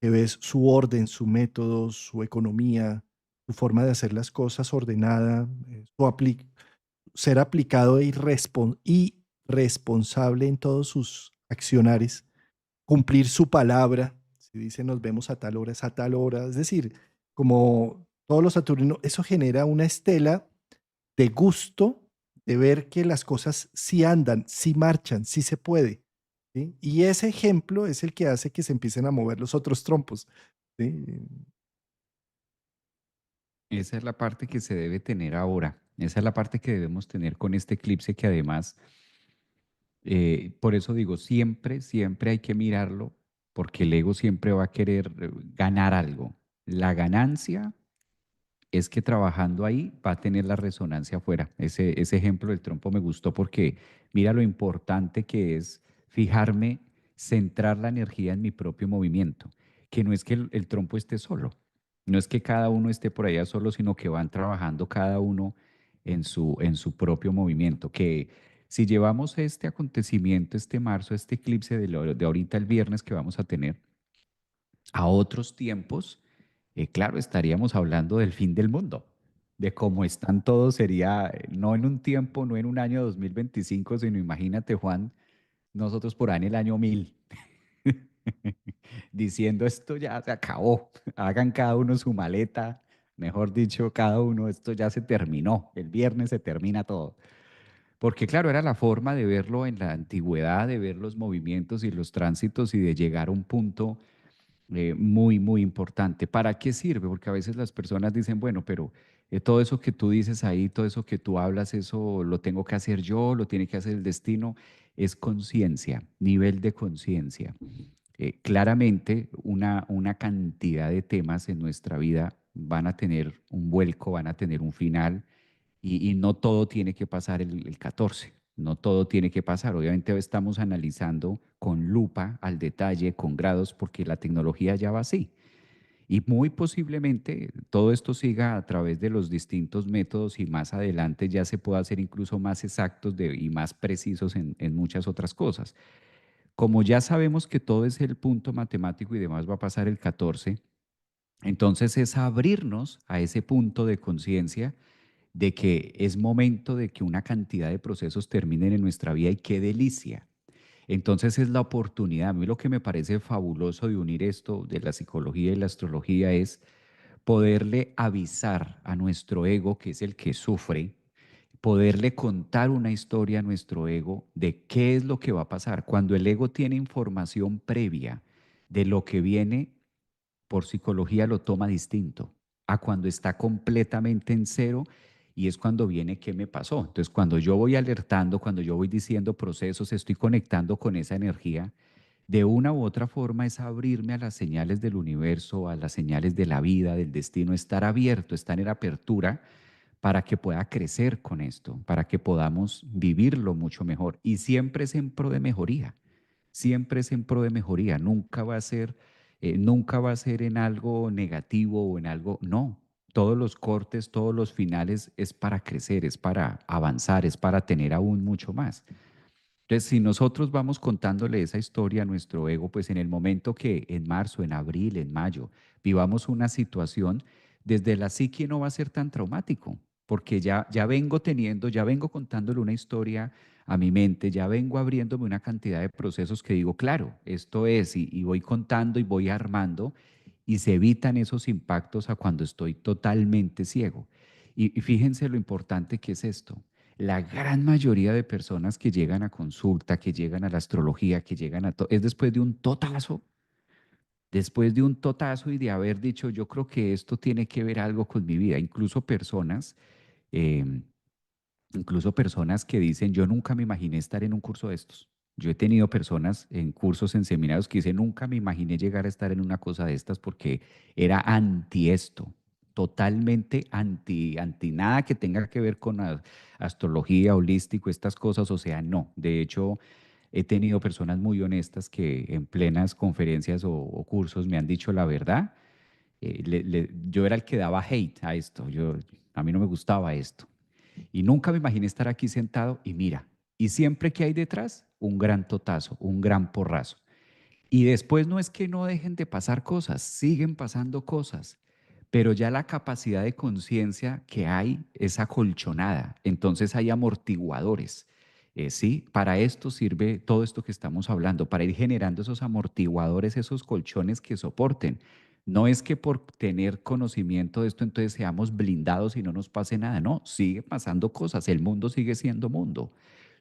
que ves su orden, su método, su economía, su forma de hacer las cosas ordenada, ser aplicado y responsable en todos sus accionares, cumplir su palabra. Si dice nos vemos a tal hora, es a tal hora. Es decir, como todos los saturninos, eso genera una estela de gusto de ver que las cosas sí andan, sí marchan, sí se puede. ¿Sí? Y ese ejemplo es el que hace que se empiecen a mover los otros trompos. ¿Sí? Esa es la parte que se debe tener ahora. Esa es la parte que debemos tener con este eclipse que además, por eso digo, siempre, siempre hay que mirarlo porque el ego siempre va a querer ganar algo. La ganancia es que trabajando ahí va a tener la resonancia afuera. Ese ejemplo del trompo me gustó porque mira lo importante que es fijarme, centrar la energía en mi propio movimiento, que no es que el trompo esté solo, no es que cada uno esté por allá solo, sino que van trabajando cada uno en su propio movimiento, que si llevamos este acontecimiento, este marzo, este eclipse de ahorita el viernes que vamos a tener, a otros tiempos, claro, estaríamos hablando del fin del mundo, de cómo están todos, sería no en un tiempo, no en un año 2025, sino imagínate, Juan, nosotros por ahí en el año 1000, diciendo esto ya se acabó, hagan cada uno su maleta, mejor dicho, cada uno, esto ya se terminó, el viernes se termina todo. Porque claro, era la forma de verlo en la antigüedad, de ver los movimientos y los tránsitos y de llegar a un punto muy, muy importante. ¿Para qué sirve? Porque a veces las personas dicen, bueno, pero todo eso que tú dices ahí, todo eso que tú hablas, eso lo tengo que hacer yo, lo tiene que hacer el destino. Es conciencia, nivel de conciencia. Claramente, una cantidad de temas en nuestra vida van a tener un vuelco, van a tener un final y no todo tiene que pasar el 14, no todo tiene que pasar. Obviamente estamos analizando con lupa al detalle, con grados, porque la tecnología ya va así. Y muy posiblemente todo esto siga a través de los distintos métodos y más adelante ya se pueda hacer incluso más exactos y más precisos en muchas otras cosas. Como ya sabemos que todo es el punto matemático y demás va a pasar el 14, entonces es abrirnos a ese punto de conciencia de que es momento de que una cantidad de procesos terminen en nuestra vida y qué delicia. Entonces es la oportunidad. A mí lo que me parece fabuloso de unir esto de la psicología y la astrología es poderle avisar a nuestro ego, que es el que sufre, poderle contar una historia a nuestro ego de qué es lo que va a pasar. Cuando el ego tiene información previa de lo que viene, por psicología lo toma distinto a cuando está completamente en cero y es cuando viene qué me pasó. Entonces, cuando yo voy alertando, cuando yo voy diciendo procesos, estoy conectando con esa energía, de una u otra forma es abrirme a las señales del universo, a las señales de la vida, del destino, estar abierto, estar en apertura para que pueda crecer con esto, para que podamos vivirlo mucho mejor. Y siempre es en pro de mejoría, siempre es en pro de mejoría, nunca va a ser en algo negativo o en algo, no. Todos los cortes, todos los finales es para crecer, es para avanzar, es para tener aún mucho más. Entonces, si nosotros vamos contándole esa historia a nuestro ego, pues en el momento que en marzo, en abril, en mayo, vivamos una situación, desde la psique no va a ser tan traumático. porque ya vengo teniendo, ya vengo contándole una historia a mi mente, ya vengo abriéndome una cantidad de procesos que digo, claro, esto es, y voy contando y voy armando, y se evitan esos impactos a cuando estoy totalmente ciego. Y fíjense lo importante que es esto. La gran mayoría de personas que llegan a consulta, que llegan a la astrología, que llegan a todo, es después de un totazo y de haber dicho, yo creo que esto tiene que ver algo con mi vida. Eh, incluso personas que dicen, yo nunca me imaginé estar en un curso de estos. Yo he tenido personas en cursos, en seminarios que dicen, nunca me imaginé llegar a estar en una cosa de estas porque era anti esto, totalmente anti nada que tenga que ver con astrología, holístico, estas cosas, o sea, no. De hecho, he tenido personas muy honestas que en plenas conferencias o cursos me han dicho la verdad. Yo era el que daba hate a esto, a mí no me gustaba esto. Y nunca me imaginé estar aquí sentado y mira, y siempre que hay detrás, un gran totazo, un gran porrazo. Y después no es que no dejen de pasar cosas, siguen pasando cosas, pero ya la capacidad de conciencia que hay es acolchonada, entonces hay amortiguadores. Sí, para esto sirve todo esto que estamos hablando, para ir generando esos amortiguadores, esos colchones que soporten. No es que por tener conocimiento de esto entonces seamos blindados y no nos pase nada, no, sigue pasando cosas, el mundo sigue siendo mundo,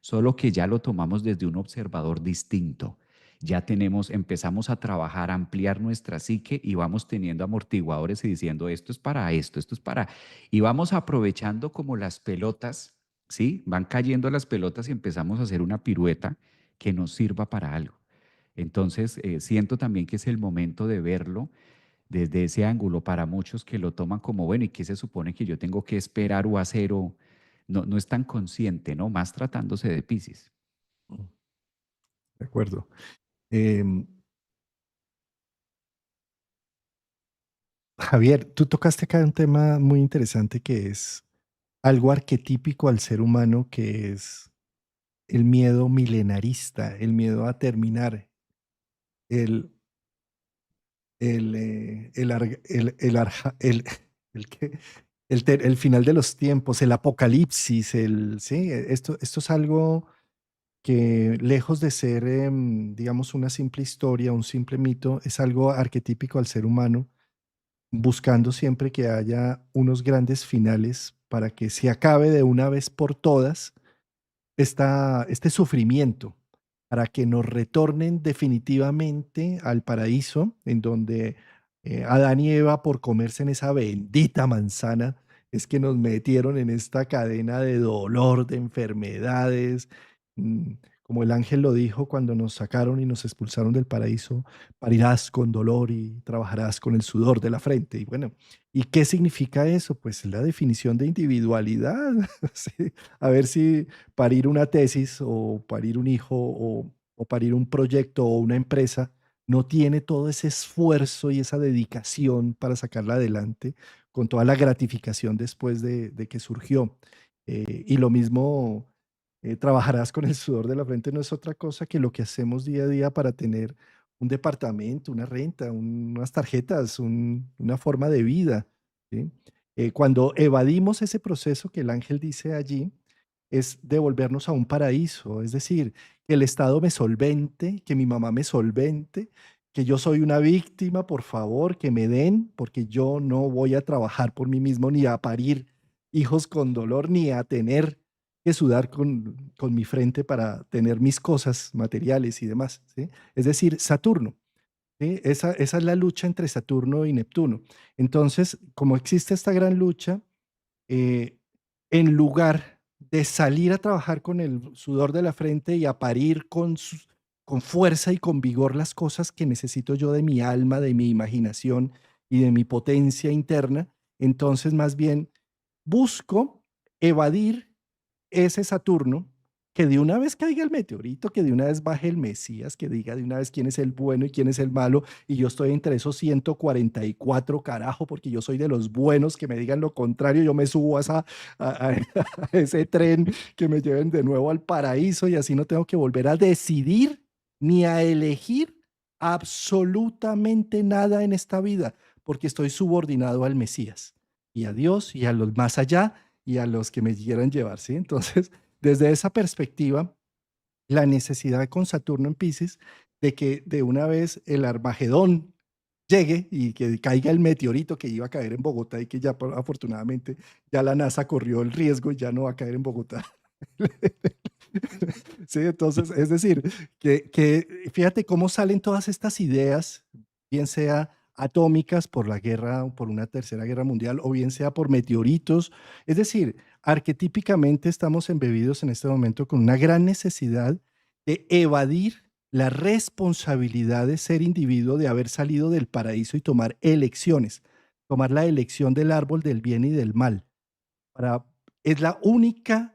solo que ya lo tomamos desde un observador distinto. Ya empezamos a trabajar, a ampliar nuestra psique y vamos teniendo amortiguadores y diciendo esto es para esto es para... Y vamos aprovechando como las pelotas, ¿sí? Van cayendo las pelotas y empezamos a hacer una pirueta que nos sirva para algo. Entonces, siento también que es el momento de verlo desde ese ángulo para muchos que lo toman como, bueno, ¿y qué se supone que yo tengo que esperar o hacer? O no es tan consciente, ¿no? Más tratándose de Piscis. De acuerdo. Em, Javier, tú tocaste acá un tema muy interesante que es algo arquetípico al ser humano, que es el miedo milenarista, el miedo a terminar, el, el que- el final de los tiempos, el apocalipsis, sí, esto es algo que lejos de ser, digamos, una simple historia, un simple mito, es algo arquetípico al ser humano, buscando siempre que haya unos grandes finales para que se acabe de una vez por todas este sufrimiento, para que nos retornen definitivamente al paraíso, en donde Adán y Eva, por comerse en esa bendita manzana, es que nos metieron en esta cadena de dolor, de enfermedades. Como el ángel lo dijo cuando nos sacaron y nos expulsaron del paraíso, parirás con dolor y trabajarás con el sudor de la frente. Y bueno, ¿y qué significa eso? Pues la definición de individualidad. Sí. A ver si parir una tesis o parir un hijo o parir un proyecto o una empresa no tiene todo ese esfuerzo y esa dedicación para sacarla adelante con toda la gratificación después de que surgió. Y lo mismo, trabajarás con el sudor de la frente, no es otra cosa que lo que hacemos día a día para tener un departamento, una renta, unas tarjetas, una forma de vida. ¿Sí? Cuando evadimos ese proceso que el ángel dice allí, es devolvernos a un paraíso, es decir, que el Estado me solvente, que mi mamá me solvente, que yo soy una víctima, por favor, que me den, porque yo no voy a trabajar por mí mismo, ni a parir hijos con dolor, ni a tener que sudar con mi frente para tener mis cosas materiales y demás, ¿sí? Es decir, Saturno. ¿Sí? Esa es la lucha entre Saturno y Neptuno. Entonces, como existe esta gran lucha, eh, en lugar de salir a trabajar con el sudor de la frente y a parir con fuerza y con vigor las cosas que necesito yo de mi alma, de mi imaginación y de mi potencia interna, entonces más bien busco evadir ese Saturno, que de una vez caiga el meteorito, que de una vez baje el Mesías, que diga de una vez quién es el bueno y quién es el malo, y yo estoy entre esos 144, carajo, porque yo soy de los buenos, que me digan lo contrario, yo me subo a a ese tren, que me lleven de nuevo al paraíso y así no tengo que volver a decidir ni a elegir absolutamente nada en esta vida, porque estoy subordinado al Mesías y a Dios y a los más allá, y a los que me quieran llevar, ¿sí? Entonces, desde esa perspectiva, la necesidad con Saturno en Piscis de que de una vez el Armagedón llegue y que caiga el meteorito que iba a caer en Bogotá y que ya afortunadamente ya la NASA corrió el riesgo y ya no va a caer en Bogotá. Sí, entonces, es decir, que fíjate cómo salen todas estas ideas, bien sea atómicas por la guerra, por una tercera guerra mundial, o bien sea por meteoritos. Es decir, arquetípicamente estamos embebidos en este momento con una gran necesidad de evadir la responsabilidad de ser individuo, de haber salido del paraíso y tomar elecciones, tomar la elección del árbol del bien y del mal. Para, es la única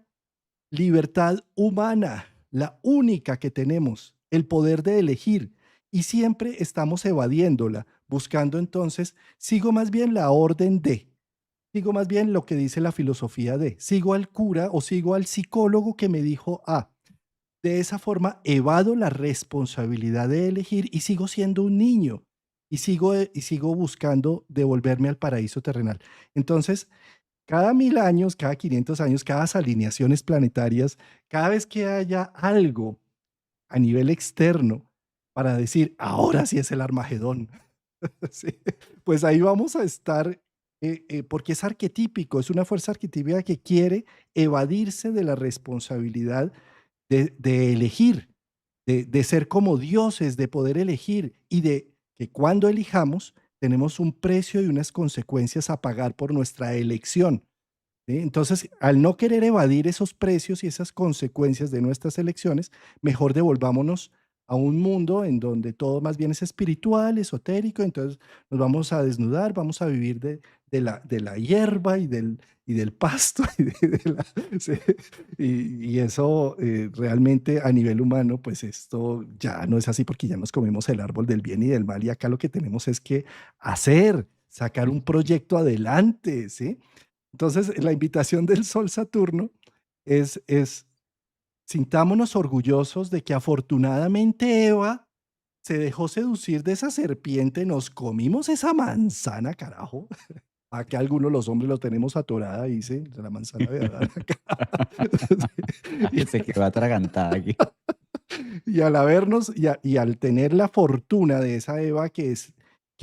libertad humana, la única que tenemos, el poder de elegir. Y siempre estamos evadiéndola, buscando entonces, sigo más bien la orden de, sigo más bien lo que dice la filosofía de, sigo al cura o sigo al psicólogo que me dijo A. De esa forma evado la responsabilidad de elegir y sigo siendo un niño y sigo buscando devolverme al paraíso terrenal. Entonces, cada 1000 años, cada 500 años, cada alineaciones planetarias, cada vez que haya algo a nivel externo para decir, ahora sí es el Armagedón, sí, pues ahí vamos a estar, porque es arquetípico, es una fuerza arquetípica que quiere evadirse de la responsabilidad de elegir, de ser como dioses, de poder elegir y de que cuando elijamos tenemos un precio y unas consecuencias a pagar por nuestra elección. ¿Sí? Entonces, al no querer evadir esos precios y esas consecuencias de nuestras elecciones, mejor devolvámonos a un mundo en donde todo más bien es espiritual, esotérico, entonces nos vamos a desnudar, vamos a vivir de la hierba y del pasto, sí, y eso realmente a nivel humano, pues esto ya no es así porque ya nos comimos el árbol del bien y del mal y acá lo que tenemos es que hacer, sacar un proyecto adelante, ¿sí? Entonces, la invitación del Sol Saturno es sintámonos orgullosos de que afortunadamente Eva se dejó seducir de esa serpiente, nos comimos esa manzana, carajo. Acá algunos los hombres lo tenemos atorada, dice, la manzana de Adán acá. Sí. Se quedó atragantada aquí. Y al habernos, y al tener la fortuna de esa Eva que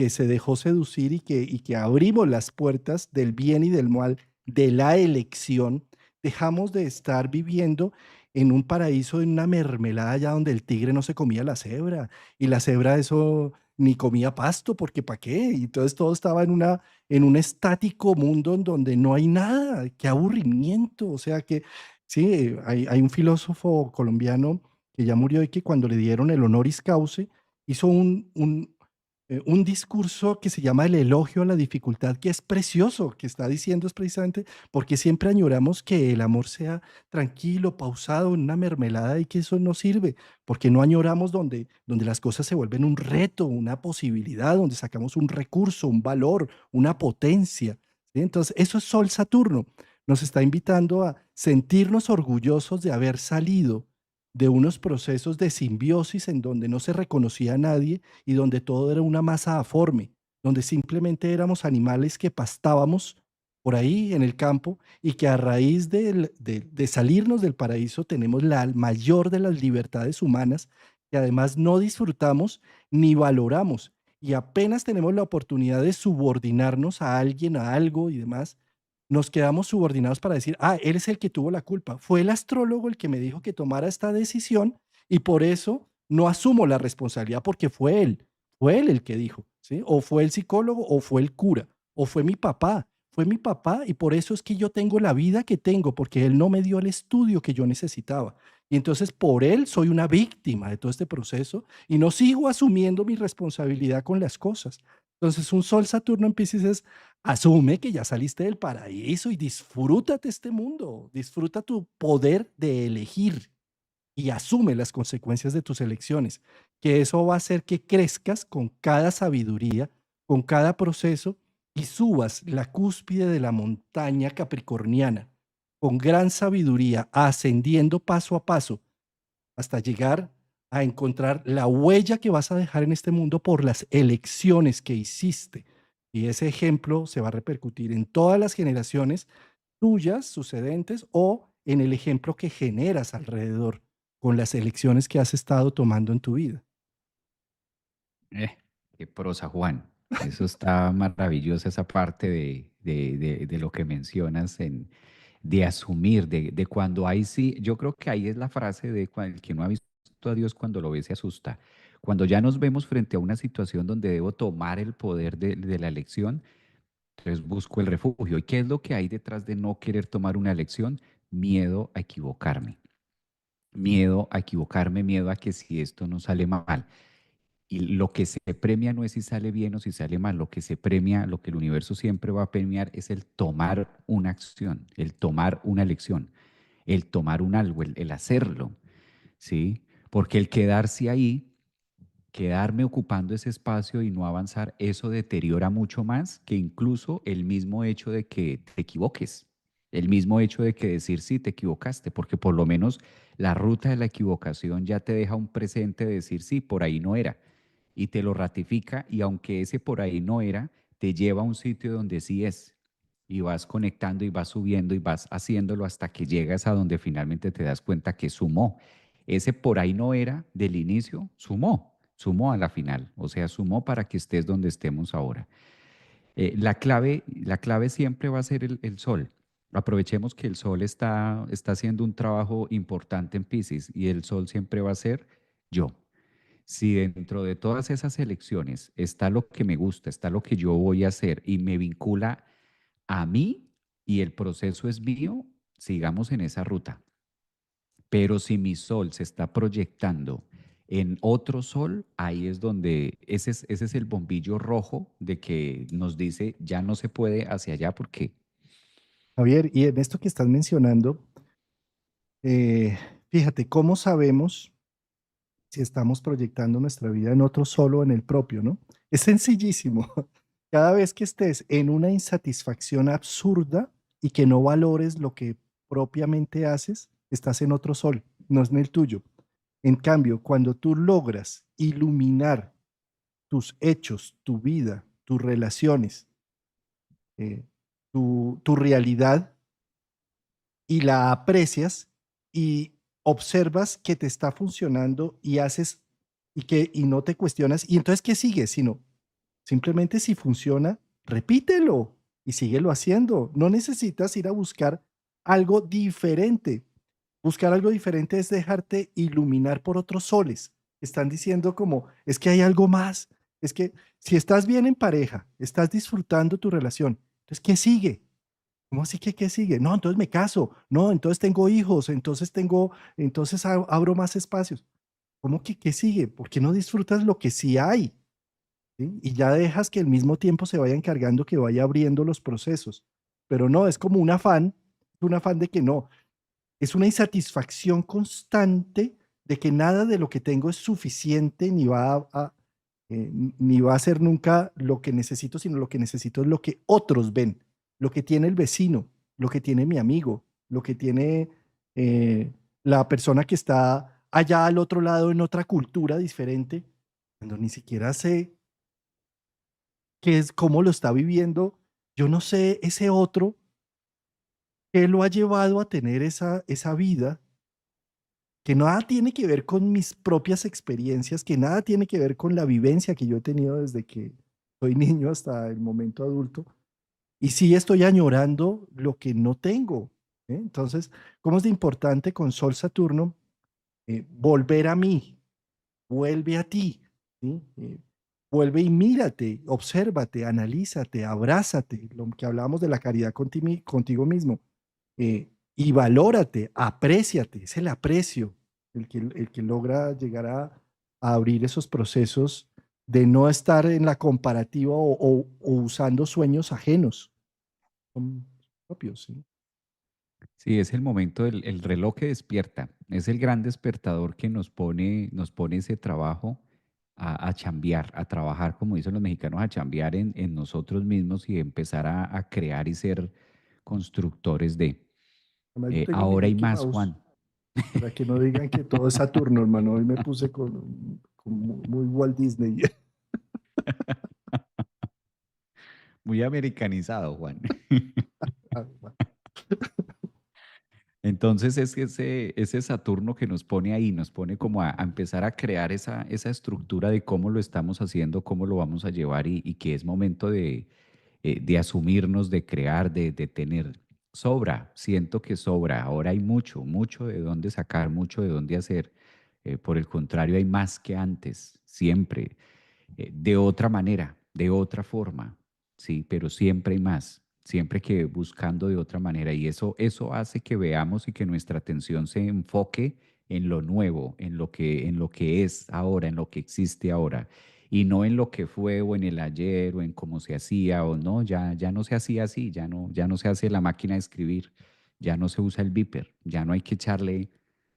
se dejó seducir y que abrimos las puertas del bien y del mal, de la elección, dejamos de estar viviendo en un paraíso, en una mermelada allá donde el tigre no se comía la cebra y la cebra eso ni comía pasto, porque ¿para qué? Y entonces todo estaba en un estático mundo en donde no hay nada, qué aburrimiento, o sea que sí, hay un filósofo colombiano que ya murió y que cuando le dieron el honoris causa, hizo un discurso que se llama El elogio a la dificultad, que es precioso, que está diciendo es precisamente porque siempre añoramos que el amor sea tranquilo, pausado, en una mermelada y que eso no sirve, porque no añoramos donde las cosas se vuelven un reto, una posibilidad, donde sacamos un recurso, un valor, una potencia. ¿Sí? Entonces, eso es Sol Saturno. Nos está invitando a sentirnos orgullosos de haber salido de unos procesos de simbiosis en donde no se reconocía a nadie y donde todo era una masa aforme, donde simplemente éramos animales que pastábamos por ahí en el campo y que a raíz de salirnos del paraíso tenemos la mayor de las libertades humanas que además no disfrutamos ni valoramos y apenas tenemos la oportunidad de subordinarnos a alguien, a algo y demás, nos quedamos subordinados para decir, ah, él es el que tuvo la culpa. Fue el astrólogo el que me dijo que tomara esta decisión y por eso no asumo la responsabilidad porque fue él el que dijo, ¿sí? O fue el psicólogo o fue el cura o fue mi papá y por eso es que yo tengo la vida que tengo porque él no me dio el estudio que yo necesitaba. Y entonces por él soy una víctima de todo este proceso y no sigo asumiendo mi responsabilidad con las cosas. Entonces un Sol Saturno en Piscis es asume que ya saliste del paraíso y disfrútate este mundo, disfruta tu poder de elegir y asume las consecuencias de tus elecciones, que eso va a hacer que crezcas con cada sabiduría, con cada proceso y subas la cúspide de la montaña capricorniana con gran sabiduría, ascendiendo paso a paso hasta llegar a encontrar la huella que vas a dejar en este mundo por las elecciones que hiciste. Y ese ejemplo se va a repercutir en todas las generaciones tuyas, sucedentes, o en el ejemplo que generas alrededor con las elecciones que has estado tomando en tu vida. Eh, qué prosa, Juan. Eso está maravillosa, esa parte de lo que mencionas de asumir, de cuando hay sí, yo creo que ahí es la frase de el que no ha visto a Dios cuando lo ve se asusta. Cuando ya nos vemos frente a una situación donde debo tomar el poder de la elección, entonces busco el refugio. ¿Y qué es lo que hay detrás de no querer tomar una elección? Miedo a equivocarme. Miedo a equivocarme, miedo a que si esto no sale mal. Y lo que se premia no es si sale bien o si sale mal, lo que se premia, lo que el universo siempre va a premiar es el tomar una acción, el tomar una elección, el tomar un algo, el hacerlo, ¿sí? Porque el quedarse ahí, quedarme ocupando ese espacio y no avanzar, eso deteriora mucho más que incluso el mismo hecho de que te equivoques, el mismo hecho de que decir sí, te equivocaste, porque por lo menos la ruta de la equivocación ya te deja un presente de decir sí, por ahí no era y te lo ratifica y aunque ese por ahí no era, te lleva a un sitio donde sí es y vas conectando y vas subiendo y vas haciéndolo hasta que llegas a donde finalmente te das cuenta que sumó. Ese por ahí no era del inicio, sumó a la final, o sea, sumó para que estés donde estemos ahora. La clave siempre va a ser el sol. Aprovechemos que el sol está haciendo un trabajo importante en Piscis y el sol siempre va a ser yo. Si dentro de todas esas elecciones está lo que me gusta, está lo que yo voy a hacer y me vincula a mí y el proceso es mío, sigamos en esa ruta. Pero si mi sol se está proyectando en otro sol, ahí es donde ese es el bombillo rojo de que nos dice ya no se puede hacia allá porque Javier, y en esto que estás mencionando, eh, fíjate, ¿cómo sabemos si estamos proyectando nuestra vida en otro solo o en el propio, ¿no? Es sencillísimo. Cada vez que estés en una insatisfacción absurda y que no valores lo que propiamente haces, estás en otro sol, no es en el tuyo. En cambio, cuando tú logras iluminar tus hechos, tu vida, tus relaciones, eh, tu realidad, y la aprecias y observas que te está funcionando y haces y no te cuestionas. Y entonces, ¿qué sigue? Sino simplemente si funciona, repítelo y síguelo haciendo. No necesitas ir a buscar algo diferente. Buscar algo diferente es dejarte iluminar por otros soles. Están diciendo como, es que hay algo más. Es que si estás bien en pareja, estás disfrutando tu relación, entonces, ¿qué sigue? ¿Cómo así que qué sigue? No, entonces me caso. No, entonces tengo hijos. Entonces abro más espacios. ¿Cómo que qué sigue? ¿Por qué no disfrutas lo que sí hay? ¿Sí? Y ya dejas que el mismo tiempo se vaya encargando, que vaya abriendo los procesos. Pero no, es como un afán de que no. Es una insatisfacción constante de que nada de lo que tengo es suficiente, ni va a ser nunca lo que necesito, sino lo que necesito es lo que otros ven, lo que tiene el vecino, lo que tiene mi amigo, lo que tiene la persona que está allá al otro lado en otra cultura diferente, cuando ni siquiera sé qué es, cómo lo está viviendo. Yo no sé ese otro qué lo ha llevado a tener esa vida que nada tiene que ver con mis propias experiencias, que nada tiene que ver con la vivencia que yo he tenido desde que soy niño hasta el momento adulto. Y sí estoy añorando lo que no tengo. Entonces, ¿cómo es de importante con Sol Saturno volver a mí? Vuelve a ti. ¿Sí? Vuelve y mírate, obsérvate, analízate, abrázate, lo que hablábamos de la caridad contigo mismo. Y valórate, apréciate, es el aprecio el que logra llegar a abrir esos procesos de no estar en la comparativa o usando sueños ajenos, son propios, ¿sí? sí, es el momento el reloj que despierta, es el gran despertador que nos pone ese trabajo a chambear, a trabajar, como dicen los mexicanos, a chambear en nosotros mismos y empezar a crear y ser constructores de. Además, yo tengo mi Ahora hay Mickey más, Mouse, Juan, para que no digan que todo es Saturno, hermano. Hoy me puse con muy Walt Disney. muy americanizado, Juan. Entonces es ese Saturno que nos pone ahí, nos pone como a empezar a crear esa estructura de cómo lo estamos haciendo, cómo lo vamos a llevar y que es momento de asumirnos, de crear, de tener. Sobra, siento que sobra. Ahora hay mucho, mucho de dónde sacar, mucho de dónde hacer. Por el contrario, hay más que antes, siempre, de otra manera, de otra forma, sí, pero siempre hay más, siempre que buscando de otra manera. Y eso hace que veamos y que nuestra atención se enfoque en lo nuevo, en lo que es ahora, en lo que existe ahora y no en lo que fue o en el ayer o en cómo se hacía o no, ya no se hacía así, ya no se hace la máquina de escribir, ya no se usa el beeper, ya no hay que echarle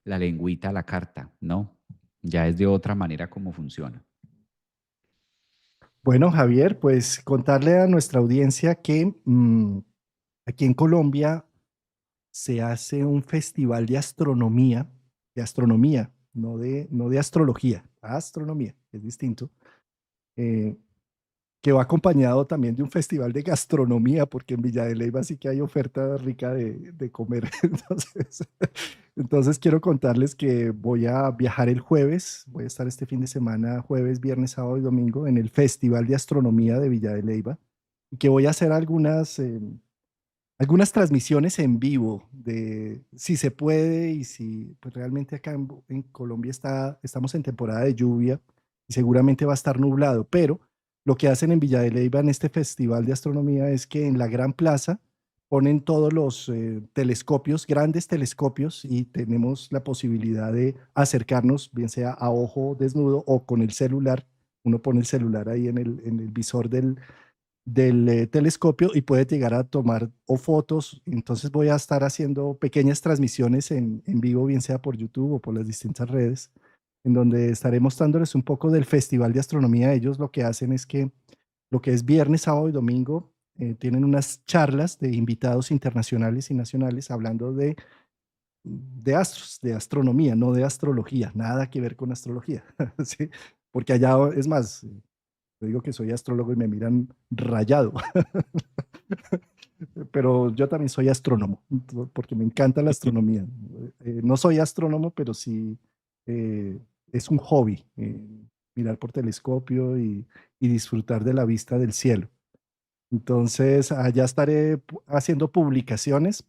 la lengüita a la carta, no, ya es de otra manera como funciona. Bueno, Javier, pues contarle a nuestra audiencia que aquí en Colombia se hace un festival de astronomía, no de astrología, astronomía, es distinto, eh, que va acompañado también de un festival de gastronomía, porque en Villa de Leyva sí que hay oferta rica de comer. Entonces quiero contarles que voy a viajar el jueves, voy a estar este fin de semana, jueves, viernes, sábado y domingo, en el Festival de Astronomía de Villa de Leyva, y que voy a hacer algunas transmisiones en vivo de si se puede y si pues realmente acá en Colombia estamos en temporada de lluvia y seguramente va a estar nublado, pero lo que hacen en Villa de Leyva en este festival de astronomía es que en la gran plaza ponen todos los telescopios, grandes telescopios y tenemos la posibilidad de acercarnos, bien sea a ojo desnudo o con el celular. Uno pone el celular ahí en el visor del telescopio y puede llegar a tomar o fotos. Entonces voy a estar haciendo pequeñas transmisiones en vivo, bien sea por YouTube o por las distintas redes, en donde estaré mostrándoles un poco del Festival de Astronomía. Ellos lo que hacen es que lo que es viernes, sábado y domingo, tienen unas charlas de invitados internacionales y nacionales hablando de astros, de astronomía, no de astrología, nada que ver con astrología, ¿sí? Porque allá es más, yo digo que soy astrólogo y me miran rayado, pero yo también soy astrónomo, porque me encanta la astronomía. No soy astrónomo, pero sí eh, es un hobby, mirar por telescopio y disfrutar de la vista del cielo. Entonces, allá estaré haciendo publicaciones.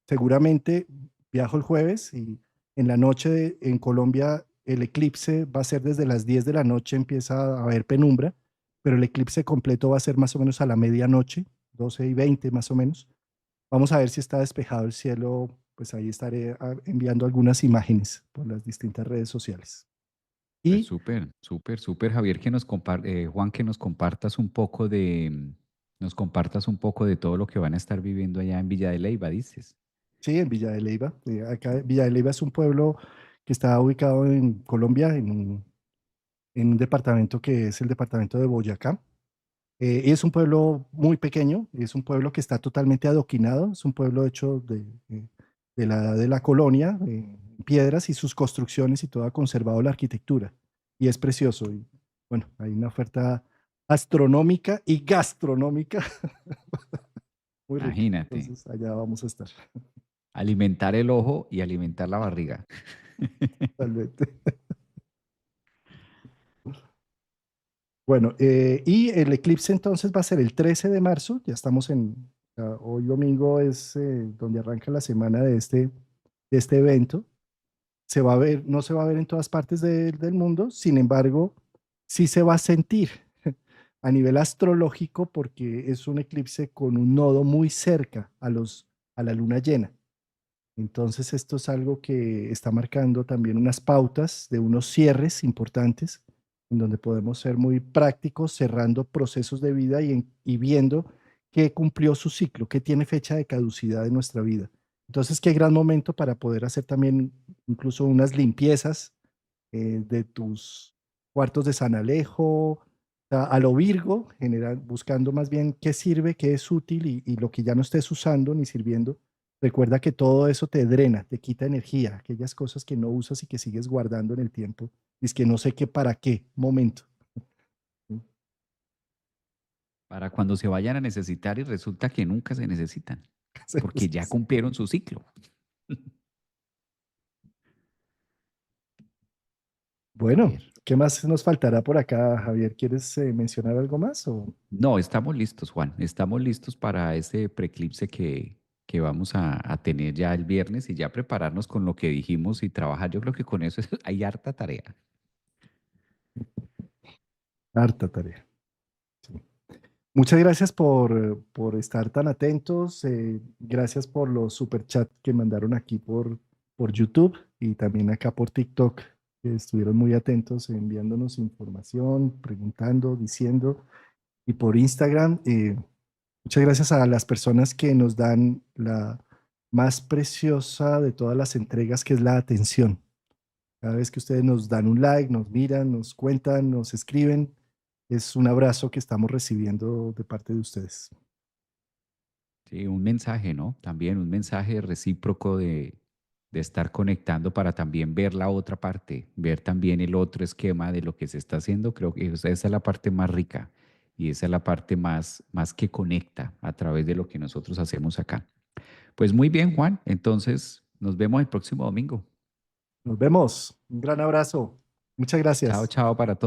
Seguramente viajo el jueves y en la noche en Colombia el eclipse va a ser desde las 10 de la noche, empieza a haber penumbra, pero el eclipse completo va a ser más o menos a la medianoche, 12:20 más o menos. Vamos a ver si está despejado el cielo, pues ahí estaré enviando algunas imágenes por las distintas redes sociales. Pues Y súper, súper, súper, Javier, Juan, que nos compartas un poco nos compartas un poco de todo lo que van a estar viviendo allá en Villa de Leyva, dices. sí, en Villa de Leyva. Acá Villa de Leyva es un pueblo que está ubicado en Colombia, en un departamento que es el departamento de Boyacá. Y es un pueblo muy pequeño, es un pueblo que está totalmente adoquinado, es un pueblo hecho de la edad de la colonia, piedras y sus construcciones y todo ha conservado la arquitectura. Y es precioso. Y bueno, hay una oferta astronómica y gastronómica muy rica. Imagínate, Entonces, allá vamos a estar. alimentar el ojo y alimentar la barriga. Totalmente. Bueno, y el eclipse entonces va a ser el 13 de marzo, ya estamos hoy domingo es donde arranca la semana de este evento. Se va a ver, no se va a ver en todas partes del mundo, sin embargo, sí se va a sentir a nivel astrológico porque es un eclipse con un nodo muy cerca a la luna llena. Entonces, esto es algo que está marcando también unas pautas de unos cierres importantes, en donde podemos ser muy prácticos, cerrando procesos de vida y viendo qué cumplió su ciclo, qué tiene fecha de caducidad en nuestra vida. Entonces, qué gran momento para poder hacer también incluso unas limpiezas de tus cuartos de San Alejo, a lo Virgo, general, buscando más bien qué sirve, qué es útil y lo que ya no estés usando ni sirviendo. Recuerda que todo eso te drena, te quita energía, aquellas cosas que no usas y que sigues guardando en el tiempo. Y es que no sé qué para qué momento. Para cuando se vayan a necesitar y resulta que nunca se necesitan, porque ya cumplieron su ciclo. A Bueno, ver. ¿qué más nos faltará por acá, Javier? ¿Quieres mencionar algo más? No, estamos listos, Juan. Estamos listos para ese preeclipse que vamos a tener ya el viernes y ya prepararnos con lo que dijimos y trabajar. Yo creo que con eso hay harta tarea. Harta tarea. Sí. Muchas gracias por estar tan atentos. Gracias por los superchats que mandaron aquí por YouTube y también acá por TikTok, que estuvieron muy atentos enviándonos información, preguntando, diciendo. Y por Instagram, muchas gracias a las personas que nos dan la más preciosa de todas las entregas, que es la atención. Cada vez que ustedes nos dan un like, nos miran, nos cuentan, nos escriben, es un abrazo que estamos recibiendo de parte de ustedes. Sí, un mensaje, ¿no? También un mensaje recíproco de estar conectando para también ver la otra parte, ver también el otro esquema de lo que se está haciendo. Creo que esa es la parte más rica y esa es la parte más que conecta a través de lo que nosotros hacemos acá. Pues muy bien, Juan. Entonces, nos vemos el próximo domingo. Nos vemos. Un gran abrazo. Muchas Chao, gracias. chao para todos.